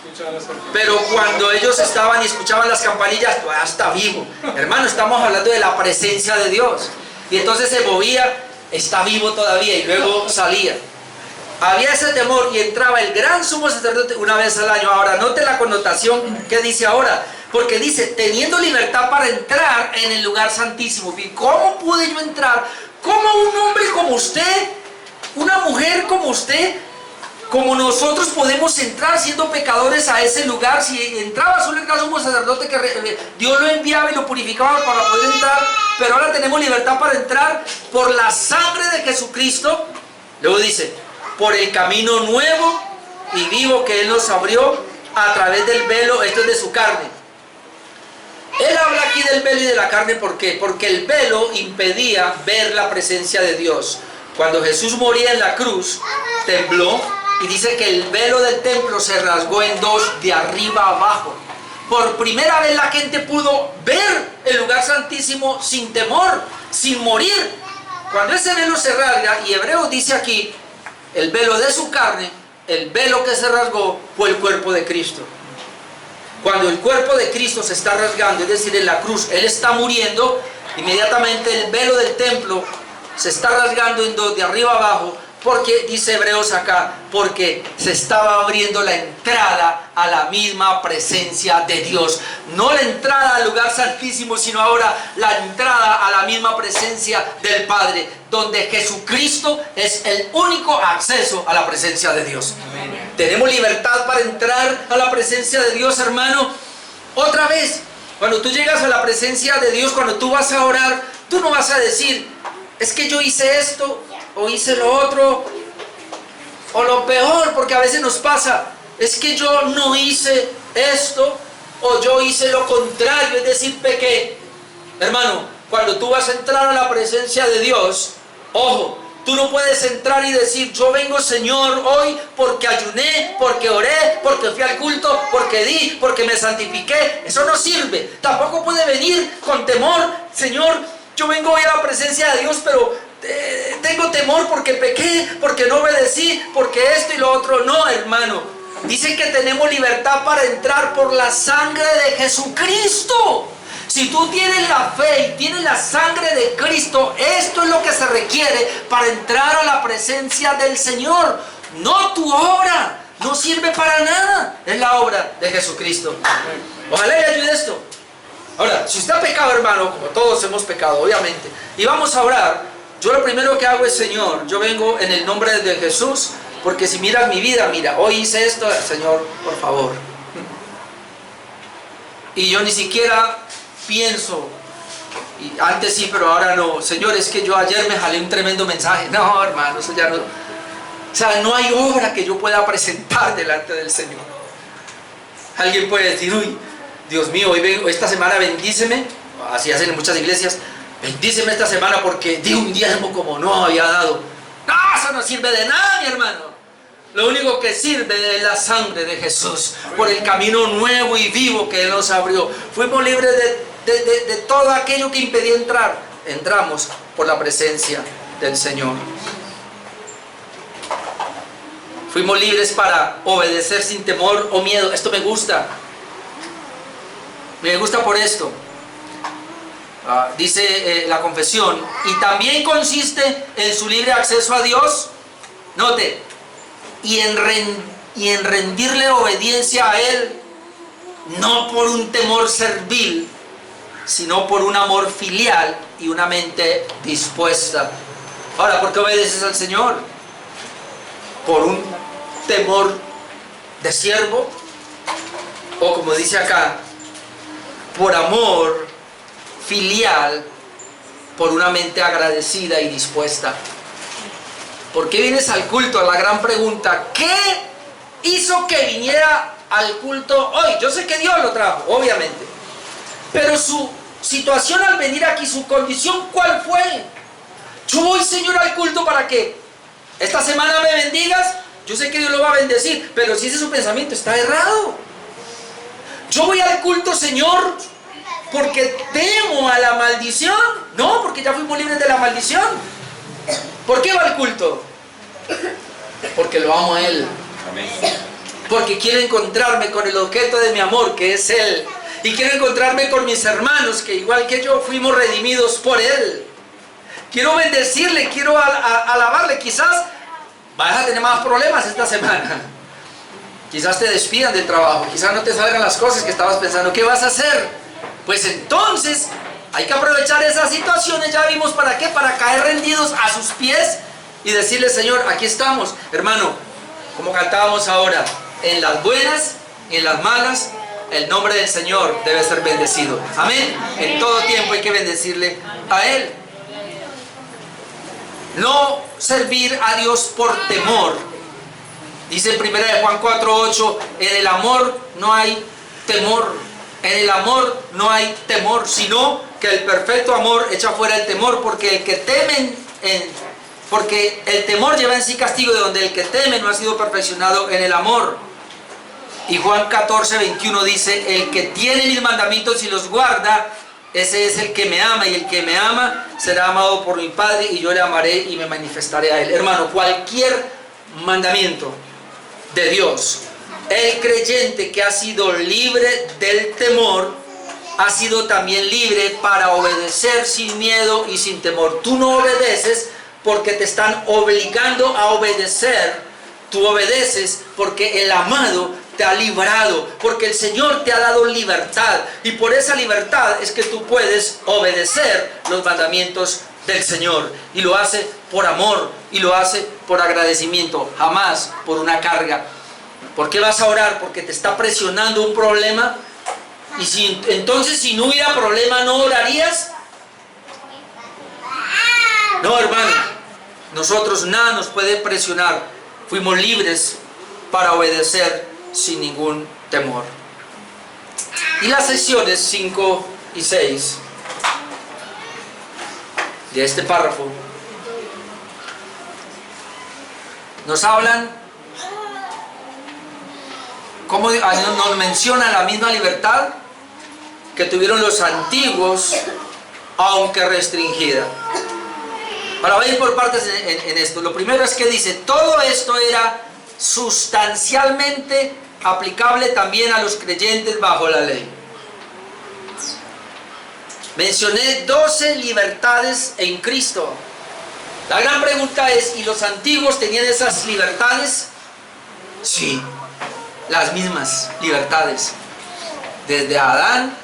S1: Pero cuando ellos estaban y escuchaban las campanillas, todavía está vivo. Hermano, estamos hablando de la presencia de Dios. Y entonces se movía, está vivo todavía y luego salía. Había ese temor y entraba el gran sumo sacerdote una vez al año. Ahora, note la connotación que dice ahora. Porque dice, teniendo libertad para entrar en el lugar santísimo. ¿Cómo pude yo entrar? ¿Cómo un hombre como usted, una mujer como usted, como nosotros podemos entrar siendo pecadores a ese lugar? Si entraba solo el gran sumo sacerdote que Dios lo enviaba y lo purificaba para poder entrar, pero ahora tenemos libertad para entrar por la sangre de Jesucristo. Luego dice, por el camino nuevo y vivo que Él nos abrió a través del velo, esto es de su carne. Él habla aquí del velo y de la carne, ¿por qué? Porque el velo impedía ver la presencia de Dios. Cuando Jesús moría en la cruz, tembló y dice que el velo del templo se rasgó en dos, de arriba abajo. Por primera vez la gente pudo ver el lugar santísimo sin temor, sin morir. Cuando ese velo se rasga, y Hebreos dice aquí, el velo de su carne, el velo que se rasgó fue el cuerpo de Cristo. Cuando el cuerpo de Cristo se está rasgando, es decir, en la cruz, Él está muriendo, inmediatamente el velo del templo se está rasgando en dos, de arriba abajo, porque, dice Hebreos acá, porque se estaba abriendo la entrada a la misma presencia de Dios. No la entrada al lugar santísimo, sino ahora la entrada a la misma presencia del Padre, donde Jesucristo es el único acceso a la presencia de Dios. Amén. Tenemos libertad para entrar a la presencia de Dios, hermano. Otra vez, cuando tú llegas a la presencia de Dios, cuando tú vas a orar, tú no vas a decir, es que yo hice esto, o hice lo otro, o lo peor, porque a veces nos pasa, es que yo no hice esto, o yo hice lo contrario, es decir, pequé. Hermano, cuando tú vas a entrar a la presencia de Dios, ojo, tú no puedes entrar y decir, yo vengo, Señor, hoy porque ayuné, porque oré, porque fui al culto, porque di, porque me santifiqué. Eso no sirve. Tampoco puede venir con temor, Señor, yo vengo hoy a la presencia de Dios, pero tengo temor porque pequé, porque no obedecí, porque esto y lo otro. No, hermano, dice que tenemos libertad para entrar por la sangre de Jesucristo. Si tú tienes la fe y tienes la sangre de Cristo, esto es lo que se requiere para entrar a la presencia del Señor. No tu obra, no sirve para nada, es la obra de Jesucristo. Ojalá le ayude esto. Ahora, si usted ha pecado, hermano, como todos hemos pecado, obviamente, y vamos a orar, yo lo primero que hago es, Señor, yo vengo en el nombre de Jesús Porque si miras mi vida, mira, hoy hice esto, Señor, por favor. Y yo ni siquiera pienso, y antes sí, pero ahora no. Señor, es que yo ayer me jalé un tremendo mensaje. No, hermano, eso ya no. O sea, no hay obra que yo pueda presentar delante del Señor. Alguien puede decir, uy, Dios mío, esta semana bendíceme. Así hacen en muchas iglesias. Bendíceme esta semana porque di un diezmo como no había dado. No, eso no sirve de nada, mi hermano. Lo único que sirve es la sangre de Jesús, por el camino nuevo y vivo que Él nos abrió. Fuimos libres de todo aquello que impedía entrar. Entramos por la presencia del Señor. Fuimos libres para obedecer sin temor o miedo. Esto me gusta. Me gusta por esto. Dice la confesión, y también consiste en su libre acceso a Dios. Note, y en rendirle obediencia a Él, no por un temor servil, sino por un amor filial y una mente dispuesta. Ahora, ¿por qué obedeces al Señor? ¿Por un temor de siervo? O como dice acá, por amor filial, por una mente agradecida y dispuesta. ¿Por qué vienes al culto? La gran pregunta, ¿qué hizo que viniera al culto hoy? Yo sé que Dios lo trajo, obviamente, pero su situación al venir aquí, su condición, ¿cuál fue? Yo voy, Señor, al culto para que esta semana me bendigas. Yo sé que Dios lo va a bendecir, pero si ese es su pensamiento, está errado. Yo voy al culto, Señor, porque temo a la maldición. No, porque ya fuimos libres de la maldición. ¿Por qué va al culto? Porque lo amo a Él.
S2: Amén.
S1: Porque quiero encontrarme con el objeto de mi amor, que es Él. Y quiero encontrarme con mis hermanos, que igual que yo fuimos redimidos por Él. Quiero bendecirle, quiero alabarle. Quizás vas a tener más problemas esta semana. Quizás te despidan del trabajo, quizás no te salgan las cosas que estabas pensando. ¿Qué vas a hacer? Pues entonces hay que aprovechar esas situaciones. Ya vimos para qué, para caer rendidos a sus pies y decirle, Señor, aquí estamos. Hermano, como cantábamos ahora, en las buenas y en las malas, el nombre del Señor debe ser bendecido. Amén. En todo tiempo hay que bendecirle a Él. No servir a Dios por temor. Dice en 1 Juan 4:8, en el amor no hay temor. En el amor no hay temor, sino que el perfecto amor echa fuera el temor, porque el temor lleva en sí castigo, de donde el que teme no ha sido perfeccionado en el amor. Y Juan 14:21 dice, el que tiene mis mandamientos y los guarda, ese es el que me ama, y el que me ama será amado por mi Padre, y yo le amaré y me manifestaré a Él. Hermano, cualquier mandamiento de Dios, el creyente que ha sido libre del temor, ha sido también libre para obedecer sin miedo y sin temor. Tú no obedeces porque te están obligando a obedecer. Tú obedeces porque el amado te ha librado, porque el Señor te ha dado libertad, y por esa libertad es que tú puedes obedecer los mandamientos del Señor, y lo hace por amor, y lo hace por agradecimiento, jamás por una carga. ¿Por qué vas a orar? Porque te está presionando un problema, y entonces si no hubiera problema, ¿no orarías? No, hermano, nosotros nada nos puede presionar. Fuimos libres para obedecer sin ningún temor. Y las secciones 5 y 6 de este párrafo nos hablan, como nos menciona la misma libertad que tuvieron los antiguos, aunque restringida. Ahora voy a ir por partes en esto. Lo primero es que dice, todo esto era sustancialmente aplicable también a los creyentes bajo la ley. Mencioné 12 libertades en Cristo. La gran pregunta es, ¿y los antiguos tenían esas libertades? Sí, las mismas libertades. Desde Adán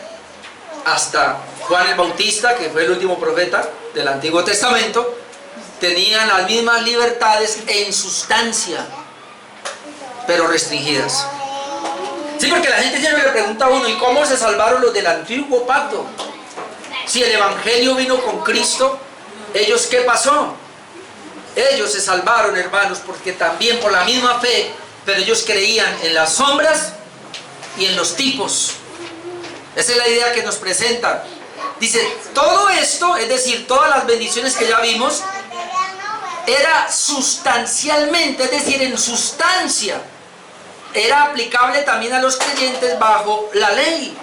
S1: hasta Juan el Bautista, que fue el último profeta del Antiguo Testamento, tenían las mismas libertades en sustancia. pero restringidas. Sí, porque la gente siempre le pregunta a uno, ¿y cómo se salvaron los del antiguo pacto? Si el evangelio vino con Cristo, ¿ellos qué pasó? Ellos se salvaron, hermanos, porque también por la misma fe, pero ellos creían en las sombras y en los tipos. Esa es la idea que nos presentan. Dice, todo esto, es decir, todas las bendiciones que ya vimos, era sustancialmente, es decir, en sustancia, era aplicable también a los creyentes bajo la ley.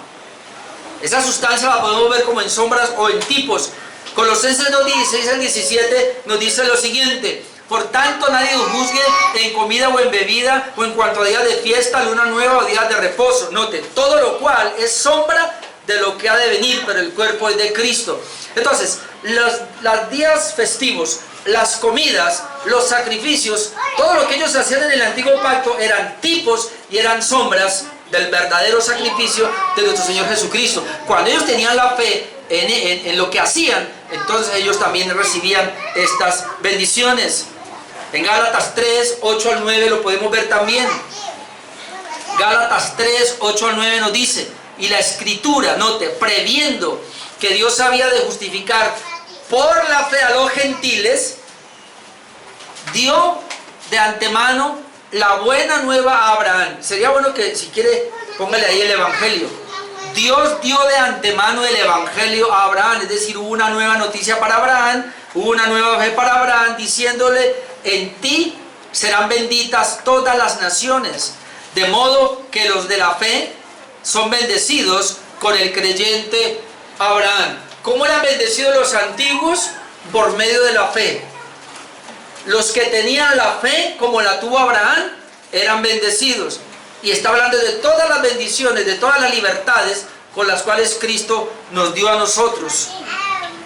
S1: Esa sustancia la podemos ver como en sombras o en tipos. Colosenses 2:16 al 17 nos dice lo siguiente: por tanto nadie os juzgue en comida o en bebida, o en cuanto a días de fiesta, luna nueva o días de reposo. Note, todo lo cual es sombra de lo que ha de venir, pero el cuerpo es de Cristo. Entonces, los días festivos, las comidas, los sacrificios, todo lo que ellos hacían en el antiguo pacto eran tipos y eran sombras del verdadero sacrificio de nuestro Señor Jesucristo. Cuando ellos tenían la fe en lo que hacían, entonces ellos también recibían estas bendiciones. En Gálatas 3, 8 al 9 lo podemos ver también. Gálatas 3, 8 al 9 nos dice: y la Escritura, note, previendo que Dios había de justificar por la fe a los gentiles, dio de antemano la buena nueva a Abraham. Sería bueno que, si quiere, póngale ahí el Evangelio. Dios dio de antemano el Evangelio a Abraham, es decir, hubo una nueva noticia para Abraham, hubo una nueva fe para Abraham, diciéndole: en ti serán benditas todas las naciones, de modo que los de la fe son bendecidos con el creyente Abraham. ¿Cómo eran bendecidos los antiguos? Por medio de la fe. Los que tenían la fe, como la tuvo Abraham, eran bendecidos. Y está hablando de todas las bendiciones, de todas las libertades con las cuales Cristo nos dio a nosotros.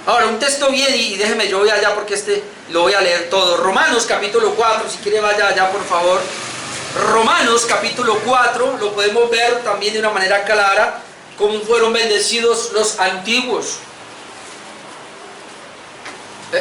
S1: Ahora, un texto bien, y déjeme, yo voy allá porque lo voy a leer todo. Romanos capítulo 4, si quiere vaya allá por favor. Romanos capítulo 4, lo podemos ver también de una manera clara, cómo fueron bendecidos los antiguos.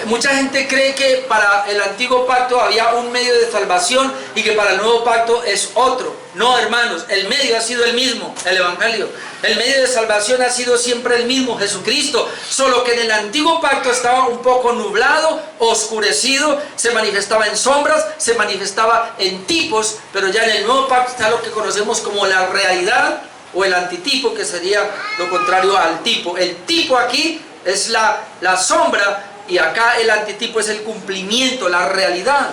S1: Mucha gente cree que para el antiguo pacto había un medio de salvación y que para el nuevo pacto es otro. No, hermanos, el medio ha sido el mismo, el Evangelio. El medio de salvación ha sido siempre el mismo, Jesucristo. Solo que en el antiguo pacto estaba un poco nublado, oscurecido, se manifestaba en sombras, se manifestaba en tipos, pero ya en el nuevo pacto está lo que conocemos como la realidad o el antitipo, que sería lo contrario al tipo. El tipo aquí es la sombra, y acá el antitipo es el cumplimiento, la realidad.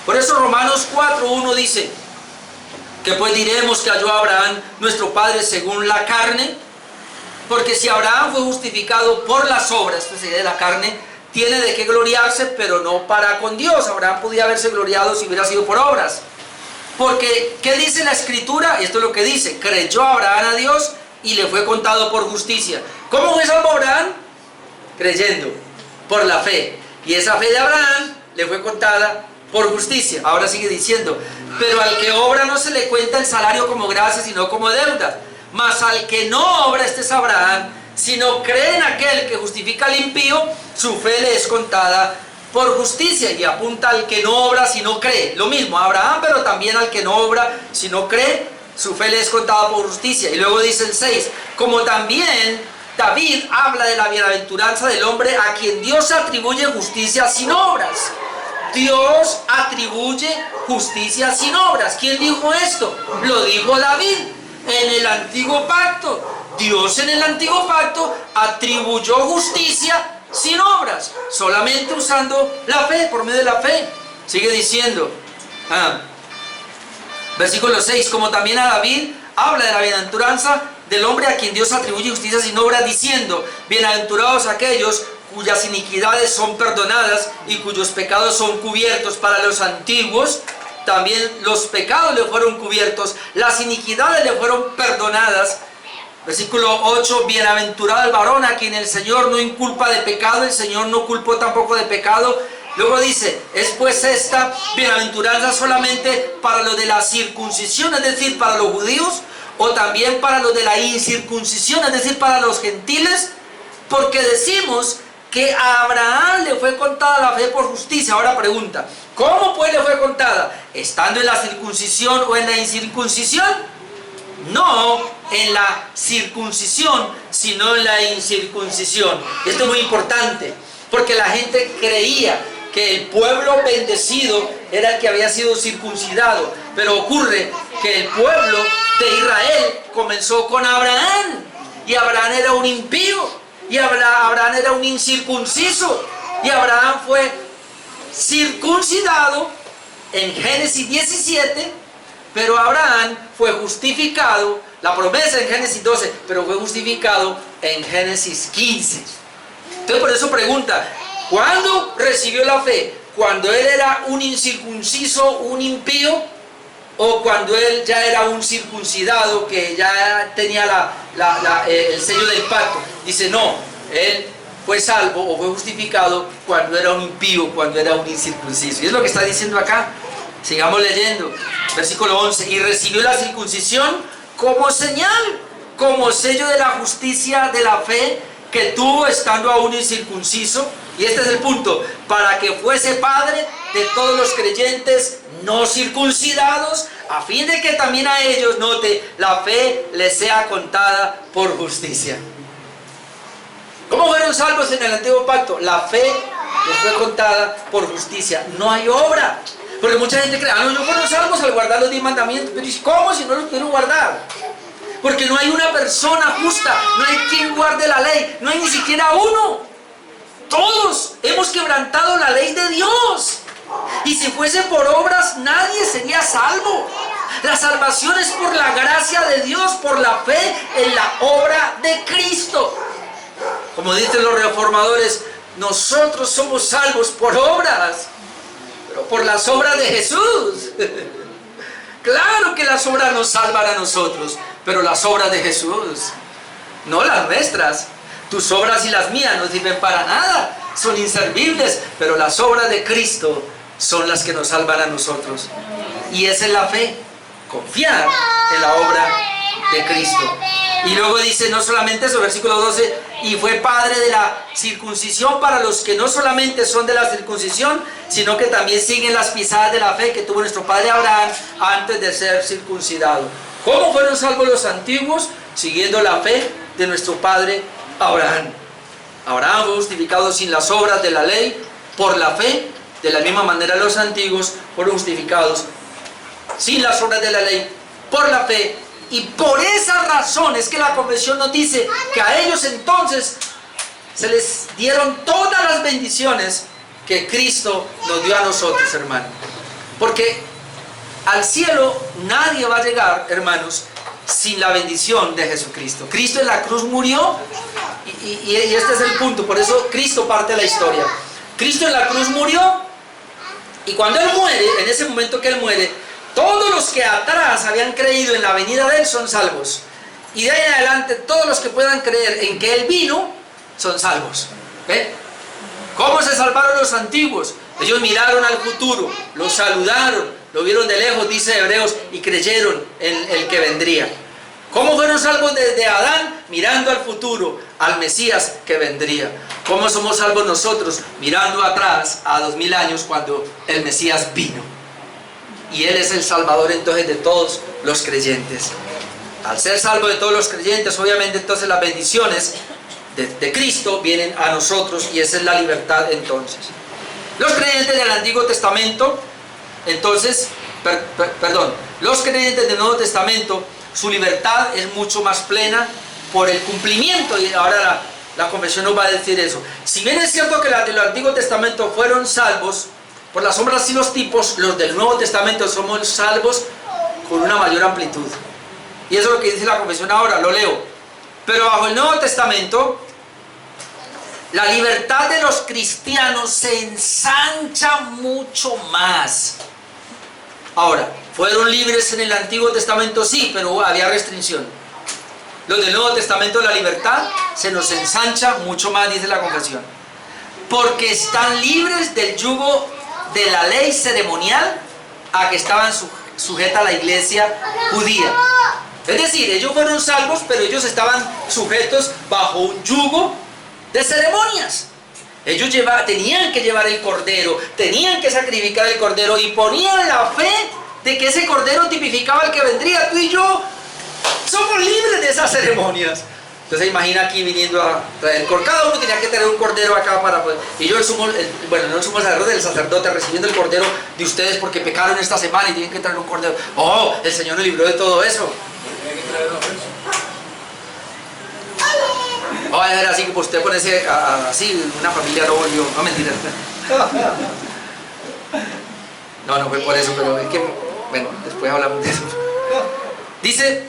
S1: Por eso Romanos 4:1 dice: que pues diremos que halló a Abraham nuestro padre según la carne, porque si Abraham fue justificado por las obras, esto sería de la carne, tiene de qué gloriarse, pero no para con Dios. Abraham podía haberse gloriado si hubiera sido por obras. Porque, ¿qué dice la Escritura? Esto es lo que dice: creyó Abraham a Dios y le fue contado por justicia. ¿Cómo fue salvo Abraham? Creyendo, por la fe. Y esa fe de Abraham le fue contada por justicia. Ahora sigue diciendo: pero al que obra no se le cuenta el salario como gracia, sino como deuda. Mas al que no obra, este es Abraham, sino cree en aquel que justifica al impío, su fe le es contada por justicia. Y apunta al que no obra si no cree. Lo mismo, Abraham, pero también al que no obra si no cree, su fe le es contada por justicia. Y luego dice el 6: como también David habla de la bienaventuranza del hombre a quien Dios atribuye justicia sin obras. Dios atribuye justicia sin obras. ¿Quién dijo esto? Lo dijo David en el antiguo pacto. Dios en el antiguo pacto atribuyó justicia sin obras, solamente usando la fe, por medio de la fe. Sigue diciendo, versículo 6: como también a David habla de la bienaventuranza del hombre a quien Dios atribuye justicia sin obras, diciendo: bienaventurados aquellos cuyas iniquidades son perdonadas y cuyos pecados son cubiertos. Para los antiguos también los pecados le fueron cubiertos, las iniquidades le fueron perdonadas. Versículo 8: bienaventurado el varón a quien el Señor no inculpa de pecado, el Señor no culpó tampoco de pecado. Luego dice: es pues esta bienaventuranza solamente para los de la circuncisión, es decir, para los judíos, o también para los de la incircuncisión, es decir, para los gentiles, porque decimos que a Abraham le fue contada la fe por justicia. Ahora pregunta, ¿cómo pues le fue contada? ¿Estando en la circuncisión o en la incircuncisión? No en la circuncisión, sino en la incircuncisión. Esto es muy importante, porque la gente creía que el pueblo bendecido era el que había sido circuncidado, pero ocurre que el pueblo de Israel comenzó con Abraham, y Abraham era un impío, y Abraham era un incircunciso, y Abraham fue circuncidado en Génesis 17, pero Abraham fue justificado, la promesa en Génesis 12, pero fue justificado en Génesis 15. Entonces por eso pregunta, ¿cuándo recibió la fe? ¿Cuando él era un incircunciso, un impío? ¿O cuando él ya era un circuncidado que ya tenía el sello del pacto? Dice, no, él fue salvo o fue justificado cuando era un impío, cuando era un incircunciso. Y es lo que está diciendo acá. Sigamos leyendo. Versículo 11. Y recibió la circuncisión como señal, como sello de la justicia de la fe que tuvo estando aún incircunciso. Y este es el punto, para que fuese padre de todos los creyentes no circuncidados, a fin de que también a ellos, note, la fe les sea contada por justicia. ¿Cómo fueron salvos en el antiguo pacto? La fe les fue contada por justicia. No hay obra. Porque mucha gente cree, no, fueron salvos al guardar los 10 mandamientos. Pero ¿cómo si no los pudieron guardar? Porque no hay una persona justa, no hay quien guarde la ley, no hay ni siquiera uno. Todos hemos quebrantado la ley de Dios. Y si fuese por obras, nadie sería salvo. La salvación es por la gracia de Dios, por la fe en la obra de Cristo. Como dicen los reformadores, nosotros somos salvos por obras, pero por las obras de Jesús. Claro que las obras nos salvan a nosotros, pero las obras de Jesús, no las nuestras. Tus obras y las mías no sirven para nada, son inservibles, pero las obras de Cristo son las que nos salvan a nosotros. Y esa es la fe, confiar en la obra de Cristo. Y luego dice, no solamente eso, versículo 12, y fue padre de la circuncisión para los que no solamente son de la circuncisión, sino que también siguen las pisadas de la fe que tuvo nuestro padre Abraham antes de ser circuncidado. ¿Cómo fueron salvos los antiguos? Siguiendo la fe de nuestro padre Abraham. Abraham fue justificado sin las obras de la ley, por la fe. De la misma manera los antiguos fueron justificados sin las obras de la ley, por la fe. Y por esa razón es que la confesión nos dice que a ellos entonces se les dieron todas las bendiciones que Cristo nos dio a nosotros, hermanos. Porque al cielo nadie va a llegar, hermanos, sin la bendición de Jesucristo. Cristo en la cruz murió y este es el punto. Por eso Cristo parte de la historia. Cristo en la cruz murió, y cuando Él muere, en ese momento que Él muere, todos los que atrás habían creído en la venida de Él son salvos. Y de ahí en adelante, todos los que puedan creer en que Él vino, son salvos. ¿Ve? ¿Cómo se salvaron los antiguos? Ellos miraron al futuro, lo saludaron, lo vieron de lejos, dice Hebreos, y creyeron en el que vendría. ¿Cómo fueron salvos desde Adán? Mirando al futuro, al Mesías que vendría. ¿Cómo somos salvos nosotros? Mirando atrás a 2000 años cuando el Mesías vino. Y Él es el Salvador entonces de todos los creyentes. Al ser salvo de todos los creyentes, obviamente entonces las bendiciones de Cristo vienen a nosotros, y esa es la libertad entonces. Los creyentes del Antiguo Testamento, entonces, los creyentes del Nuevo Testamento, su libertad es mucho más plena por el cumplimiento, y ahora la confesión nos va a decir eso. Si bien es cierto que los del Antiguo Testamento fueron salvos por las sombras y los tipos, los del Nuevo Testamento somos salvos con una mayor amplitud. Y eso es lo que dice la confesión ahora, lo leo. Pero bajo el Nuevo Testamento, la libertad de los cristianos se ensancha mucho más. Ahora, ¿fueron libres en el Antiguo Testamento? Sí, pero había restricción. Los del Nuevo Testamento, la libertad se nos ensancha mucho más, dice la confesión. Porque están libres del yugo de la ley ceremonial a que estaban sujeta a la iglesia judía. Es decir, ellos fueron salvos, pero ellos estaban sujetos bajo un yugo de ceremonias. Ellos tenían que llevar el cordero, tenían que sacrificar el cordero y ponían la fe de que ese cordero tipificaba al que vendría. Tú y yo somos libres de esas ceremonias. Entonces imagina aquí viniendo a traer, cada uno tenía que tener un cordero acá para poder, y yo no el sumo sacerdote, el sacerdote recibiendo el cordero de ustedes porque pecaron esta semana y tienen que traer un cordero. Oh, el Señor nos libró de todo eso. Oh, era así que pues usted ponerse así, una familia no mentira. No fue por eso, pero es que, bueno, después hablamos de eso. Dice,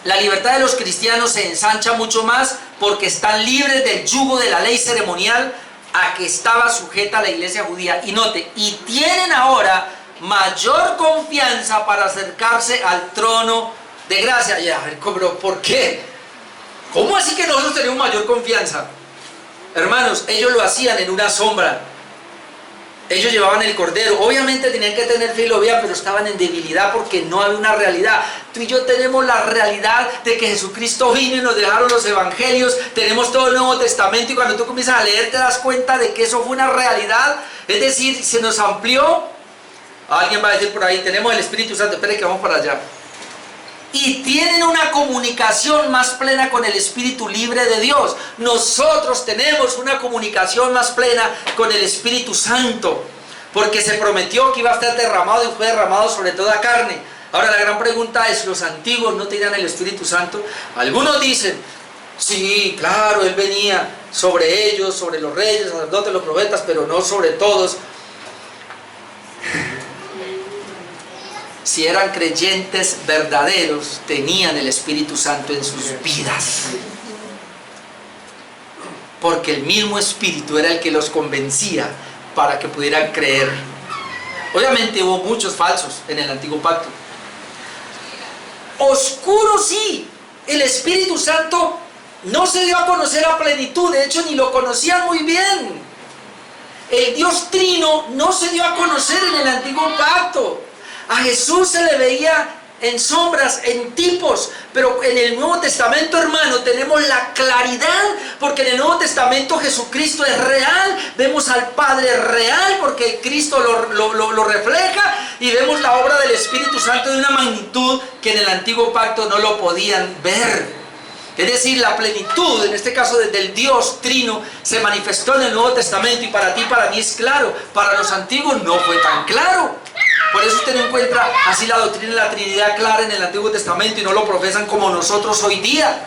S1: la libertad de los cristianos se ensancha mucho más porque están libres del yugo de la ley ceremonial a que estaba sujeta la iglesia judía. Y note, y tienen ahora mayor confianza para acercarse al trono de gracia. Ya, pero ¿por qué? ¿Cómo así que nosotros tenemos mayor confianza? Hermanos, ellos lo hacían en una sombra. Ellos llevaban el cordero, obviamente tenían que tener fe y lo veían, pero estaban en debilidad porque no había una realidad. Tú y yo tenemos la realidad de que Jesucristo vino y nos dejaron los evangelios, tenemos todo el Nuevo Testamento y cuando tú comienzas a leer te das cuenta de que eso fue una realidad, es decir, se nos amplió. Alguien va a decir por ahí, tenemos el Espíritu Santo, espere que vamos para allá. Y tienen una comunicación más plena con el Espíritu libre de Dios. Nosotros tenemos una comunicación más plena con el Espíritu Santo, porque se prometió que iba a estar derramado y fue derramado sobre toda carne. Ahora la gran pregunta es, ¿los antiguos no tenían el Espíritu Santo? Algunos dicen, sí, claro, Él venía sobre ellos, sobre los reyes, sacerdotes, los profetas, pero no sobre todos. Si eran creyentes verdaderos, tenían el Espíritu Santo en sus vidas. Porque el mismo Espíritu era el que los convencía para que pudieran creer. Obviamente hubo muchos falsos en el Antiguo Pacto. Oscuro sí, el Espíritu Santo no se dio a conocer a plenitud, de hecho ni lo conocían muy bien. El Dios Trino no se dio a conocer en el Antiguo Pacto. A Jesús se le veía en sombras, en tipos, pero en el Nuevo Testamento, hermano, tenemos la claridad, porque en el Nuevo Testamento Jesucristo es real, vemos al Padre real, porque Cristo lo refleja, y vemos la obra del Espíritu Santo de una magnitud que en el Antiguo Pacto no lo podían ver. Es decir, la plenitud, en este caso del Dios Trino, se manifestó en el Nuevo Testamento, y para ti y para mí es claro, para los antiguos no fue tan claro. Por eso usted no encuentra así la doctrina de la Trinidad clara en el Antiguo Testamento y no lo profesan como nosotros hoy día.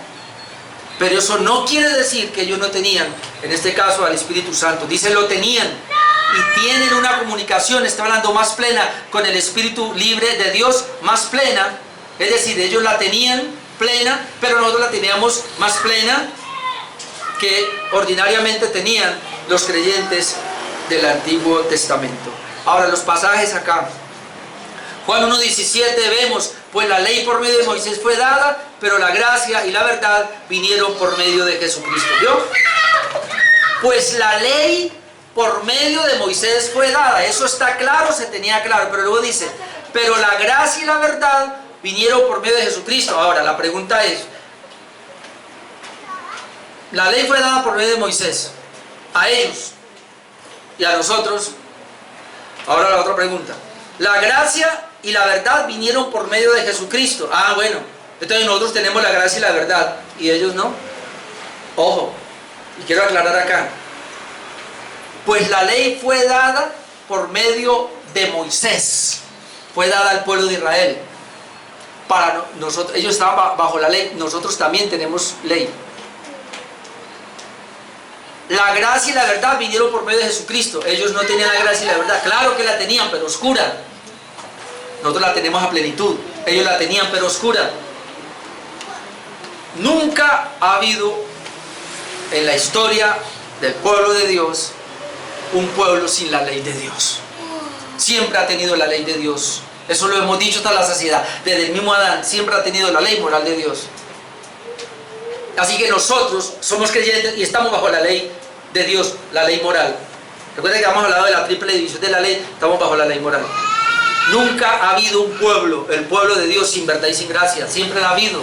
S1: Pero eso no quiere decir que ellos no tenían, en este caso, al Espíritu Santo. Dice, lo tenían y tienen una comunicación, está hablando más plena, con el Espíritu libre de Dios, más plena. Es decir, ellos la tenían plena, pero nosotros la teníamos más plena que ordinariamente tenían los creyentes del Antiguo Testamento. Ahora, los pasajes acá. Juan 1:17 vemos, pues la ley por medio de Moisés fue dada, pero la gracia y la verdad vinieron por medio de Jesucristo. ¿Vio? Pues la ley por medio de Moisés fue dada, eso está claro, se tenía claro, pero luego dice, pero la gracia y la verdad vinieron por medio de Jesucristo. Ahora, la pregunta es, la ley fue dada por medio de Moisés, a ellos y a nosotros. Ahora la otra pregunta, la gracia y la verdad vinieron por medio de Jesucristo. Ah, bueno, entonces nosotros tenemos la gracia y la verdad, y ellos no. Ojo, y quiero aclarar acá, pues la ley fue dada por medio de Moisés, fue dada al pueblo de Israel. Para nosotros, ellos estaban bajo la ley, nosotros también tenemos ley. La gracia y la verdad vinieron por medio de Jesucristo. Ellos no tenían la gracia y la verdad. Claro que la tenían, pero oscura. Nosotros la tenemos a plenitud. Ellos la tenían, pero oscura. Nunca ha habido en la historia del pueblo de Dios un pueblo sin la ley de Dios. Siempre ha tenido la ley de Dios. Eso lo hemos dicho hasta la saciedad. Desde el mismo Adán siempre ha tenido la ley moral de Dios. Así que nosotros somos creyentes y estamos bajo la ley de Dios, la ley moral. Recuerden que hemos hablado de la triple división de la ley, estamos bajo la ley moral. Nunca ha habido un pueblo, el pueblo de Dios, sin verdad y sin gracia. Siempre ha habido.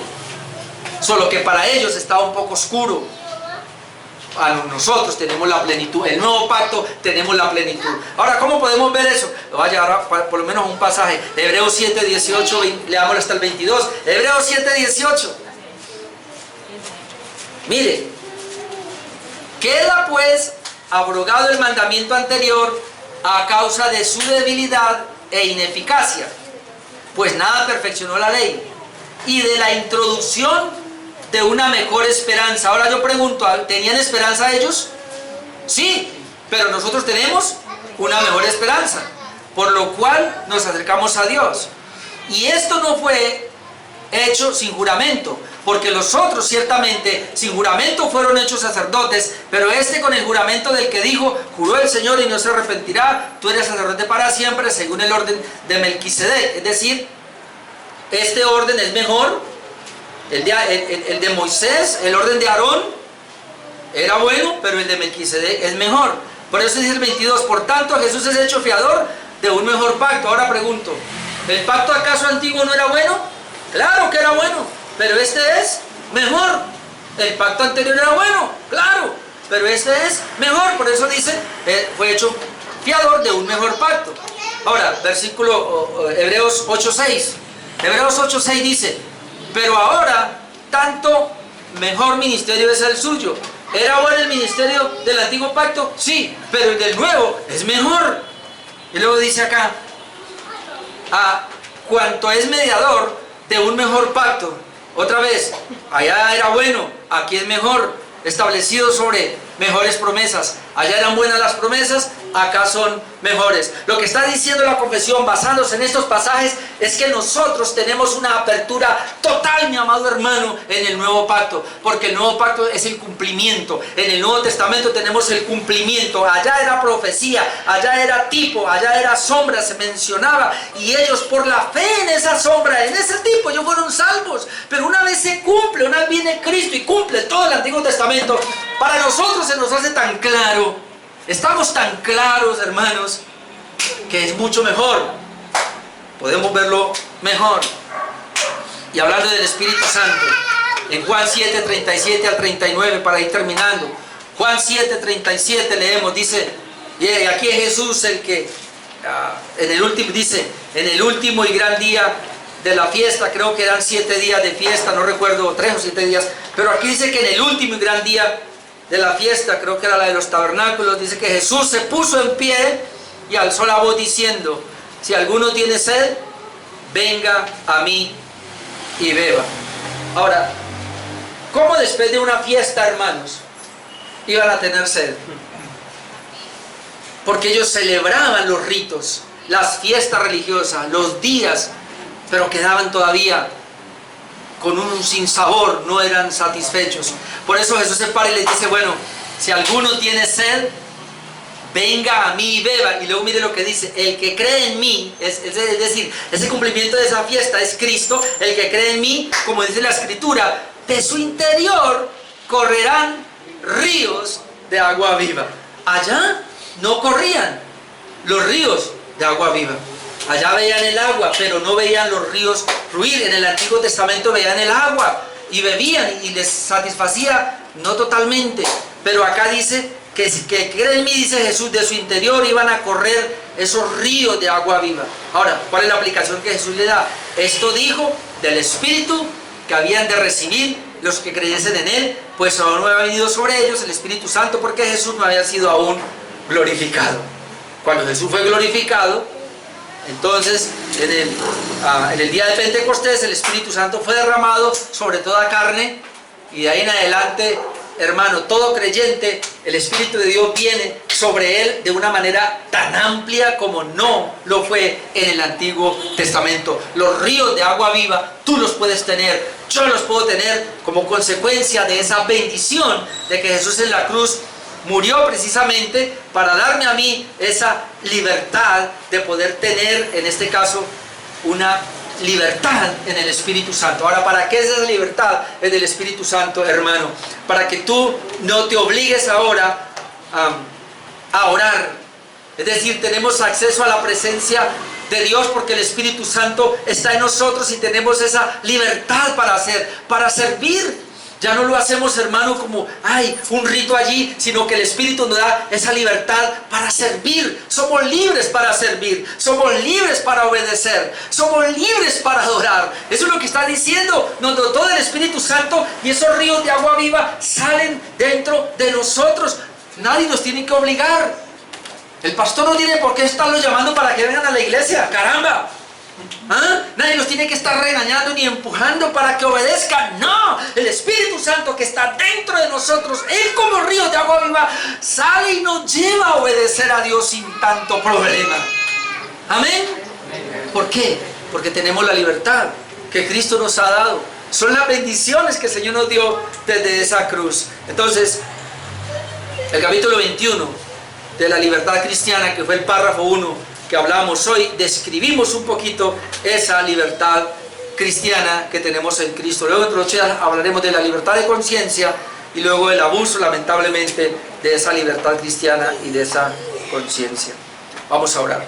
S1: Solo que para ellos estaba un poco oscuro. nosotros tenemos la plenitud, el nuevo pacto tenemos la plenitud. Ahora, ¿cómo podemos ver eso? Lo voy a llevar por lo menos un pasaje, Hebreos 7, 18, leámoslo hasta el 22, Hebreos 7, 18. Mire, queda pues abrogado el mandamiento anterior a causa de su debilidad e ineficacia, pues nada perfeccionó la ley, y de la introducción de una mejor esperanza. Ahora yo pregunto, ¿tenían esperanza ellos? Sí, pero nosotros tenemos una mejor esperanza, por lo cual nos acercamos a Dios. Y esto no fue hecho sin juramento, porque los otros ciertamente sin juramento fueron hechos sacerdotes, pero este con el juramento del que dijo, juró el Señor y no se arrepentirá, tú eres sacerdote para siempre, según el orden de Melquisedec. Es decir, este orden es mejor, el de Moisés, el orden de Aarón era bueno, pero el de Melquisedec es mejor. Por eso dice el 22, por tanto Jesús es hecho fiador de un mejor pacto. Ahora pregunto, ¿el pacto acaso antiguo no era bueno? Claro que era bueno, pero este es mejor. El pacto anterior era bueno, claro, pero este es mejor. Por eso dice, fue hecho fiador de un mejor pacto. Ahora, versículo Hebreos 8:6. Hebreos 8:6 dice, pero ahora tanto mejor ministerio es el suyo. ¿Era bueno el ministerio del antiguo pacto? Sí, pero el del nuevo es mejor. Y luego dice acá, a cuanto es mediador de un mejor pacto. Otra vez, allá era bueno, aquí es mejor, establecido sobre mejores promesas. Allá eran buenas las promesas, acá son mejores. Lo que está diciendo la confesión basándose en estos pasajes es que nosotros tenemos una apertura total, mi amado hermano, en el nuevo pacto, porque el nuevo pacto es el cumplimiento. En el Nuevo Testamento tenemos el cumplimiento. Allá era profecía, allá era tipo, allá era sombra, se mencionaba, y ellos por la fe en esa sombra, en ese tipo, ellos fueron salvos. Pero una vez se cumple, una vez viene Cristo y cumple todo el Antiguo Testamento, para nosotros se nos hace tan claro, estamos tan claros, hermanos, que es mucho mejor, podemos verlo mejor. Y hablando del Espíritu Santo, en Juan 7, 37 al 39, para ir terminando, Juan 7, 37 leemos, dice, y aquí es Jesús el que, en el último, dice, en el último y gran día de la fiesta, creo que eran 7 días de fiesta, no recuerdo, 3 o 7 días, pero aquí dice que en el último y gran día de la fiesta, creo que era la de los tabernáculos, dice que Jesús se puso en pie y alzó la voz diciendo, si alguno tiene sed, venga a mí y beba. Ahora, ¿cómo después de una fiesta, hermanos, iban a tener sed? Porque ellos celebraban los ritos, las fiestas religiosas, los días, pero quedaban todavía con un sinsabor, no eran satisfechos. Por eso Jesús se para y les dice, bueno, si alguno tiene sed, venga a mí y beba. Y luego mire lo que dice, el que cree en mí, es decir, ese cumplimiento de esa fiesta es Cristo, el que cree en mí, como dice la Escritura, de su interior correrán ríos de agua viva. Allá no corrían los ríos de agua viva. Allá veían el agua, pero no veían los ríos fluir. En el Antiguo Testamento veían el agua y bebían y les satisfacía, no totalmente. Pero acá dice que cree en mí, dice Jesús, de su interior iban a correr esos ríos de agua viva. Ahora, ¿cuál es la aplicación que Jesús le da? Esto dijo del Espíritu que habían de recibir los que creyesen en Él, pues aún no había venido sobre ellos el Espíritu Santo, porque Jesús no había sido aún glorificado. Cuando Jesús fue glorificado, entonces, en el día de Pentecostés, el Espíritu Santo fue derramado sobre toda carne, y de ahí en adelante, hermano, todo creyente, el Espíritu de Dios viene sobre él de una manera tan amplia como no lo fue en el Antiguo Testamento. Los ríos de agua viva, tú los puedes tener, yo los puedo tener como consecuencia de esa bendición de que Jesús en la cruz murió precisamente para darme a mí esa libertad de poder tener, en este caso, una libertad en el Espíritu Santo. Ahora, ¿para qué es esa libertad en el Espíritu Santo, hermano? Para que tú no te obligues ahora a orar. Es decir, tenemos acceso a la presencia de Dios porque el Espíritu Santo está en nosotros y tenemos esa libertad para hacer, para servir. Ya no lo hacemos, hermano, como, ay, un rito allí, sino que el Espíritu nos da esa libertad para servir. Somos libres para servir, somos libres para obedecer, somos libres para adorar. Eso es lo que está diciendo. Nos dotó del Espíritu Santo y esos ríos de agua viva salen dentro de nosotros. Nadie nos tiene que obligar. El pastor no tiene por qué estarlos llamando para que vengan a la iglesia. ¡Caramba! ¿Ah? Nadie los tiene que estar regañando ni empujando para que obedezcan. No, el Espíritu Santo que está dentro de nosotros, Él como río de agua viva, sale y nos lleva a obedecer a Dios sin tanto problema. Amén. ¿Por qué? Porque tenemos la libertad que Cristo nos ha dado. Son las bendiciones que el Señor nos dio desde esa cruz. Entonces, el capítulo 21 de la libertad cristiana, que fue el párrafo 1 que hablamos hoy, describimos un poquito esa libertad cristiana que tenemos en Cristo. Luego entre 8 días hablaremos de la libertad de conciencia y luego el abuso, lamentablemente, de esa libertad cristiana y de esa conciencia. Vamos a orar.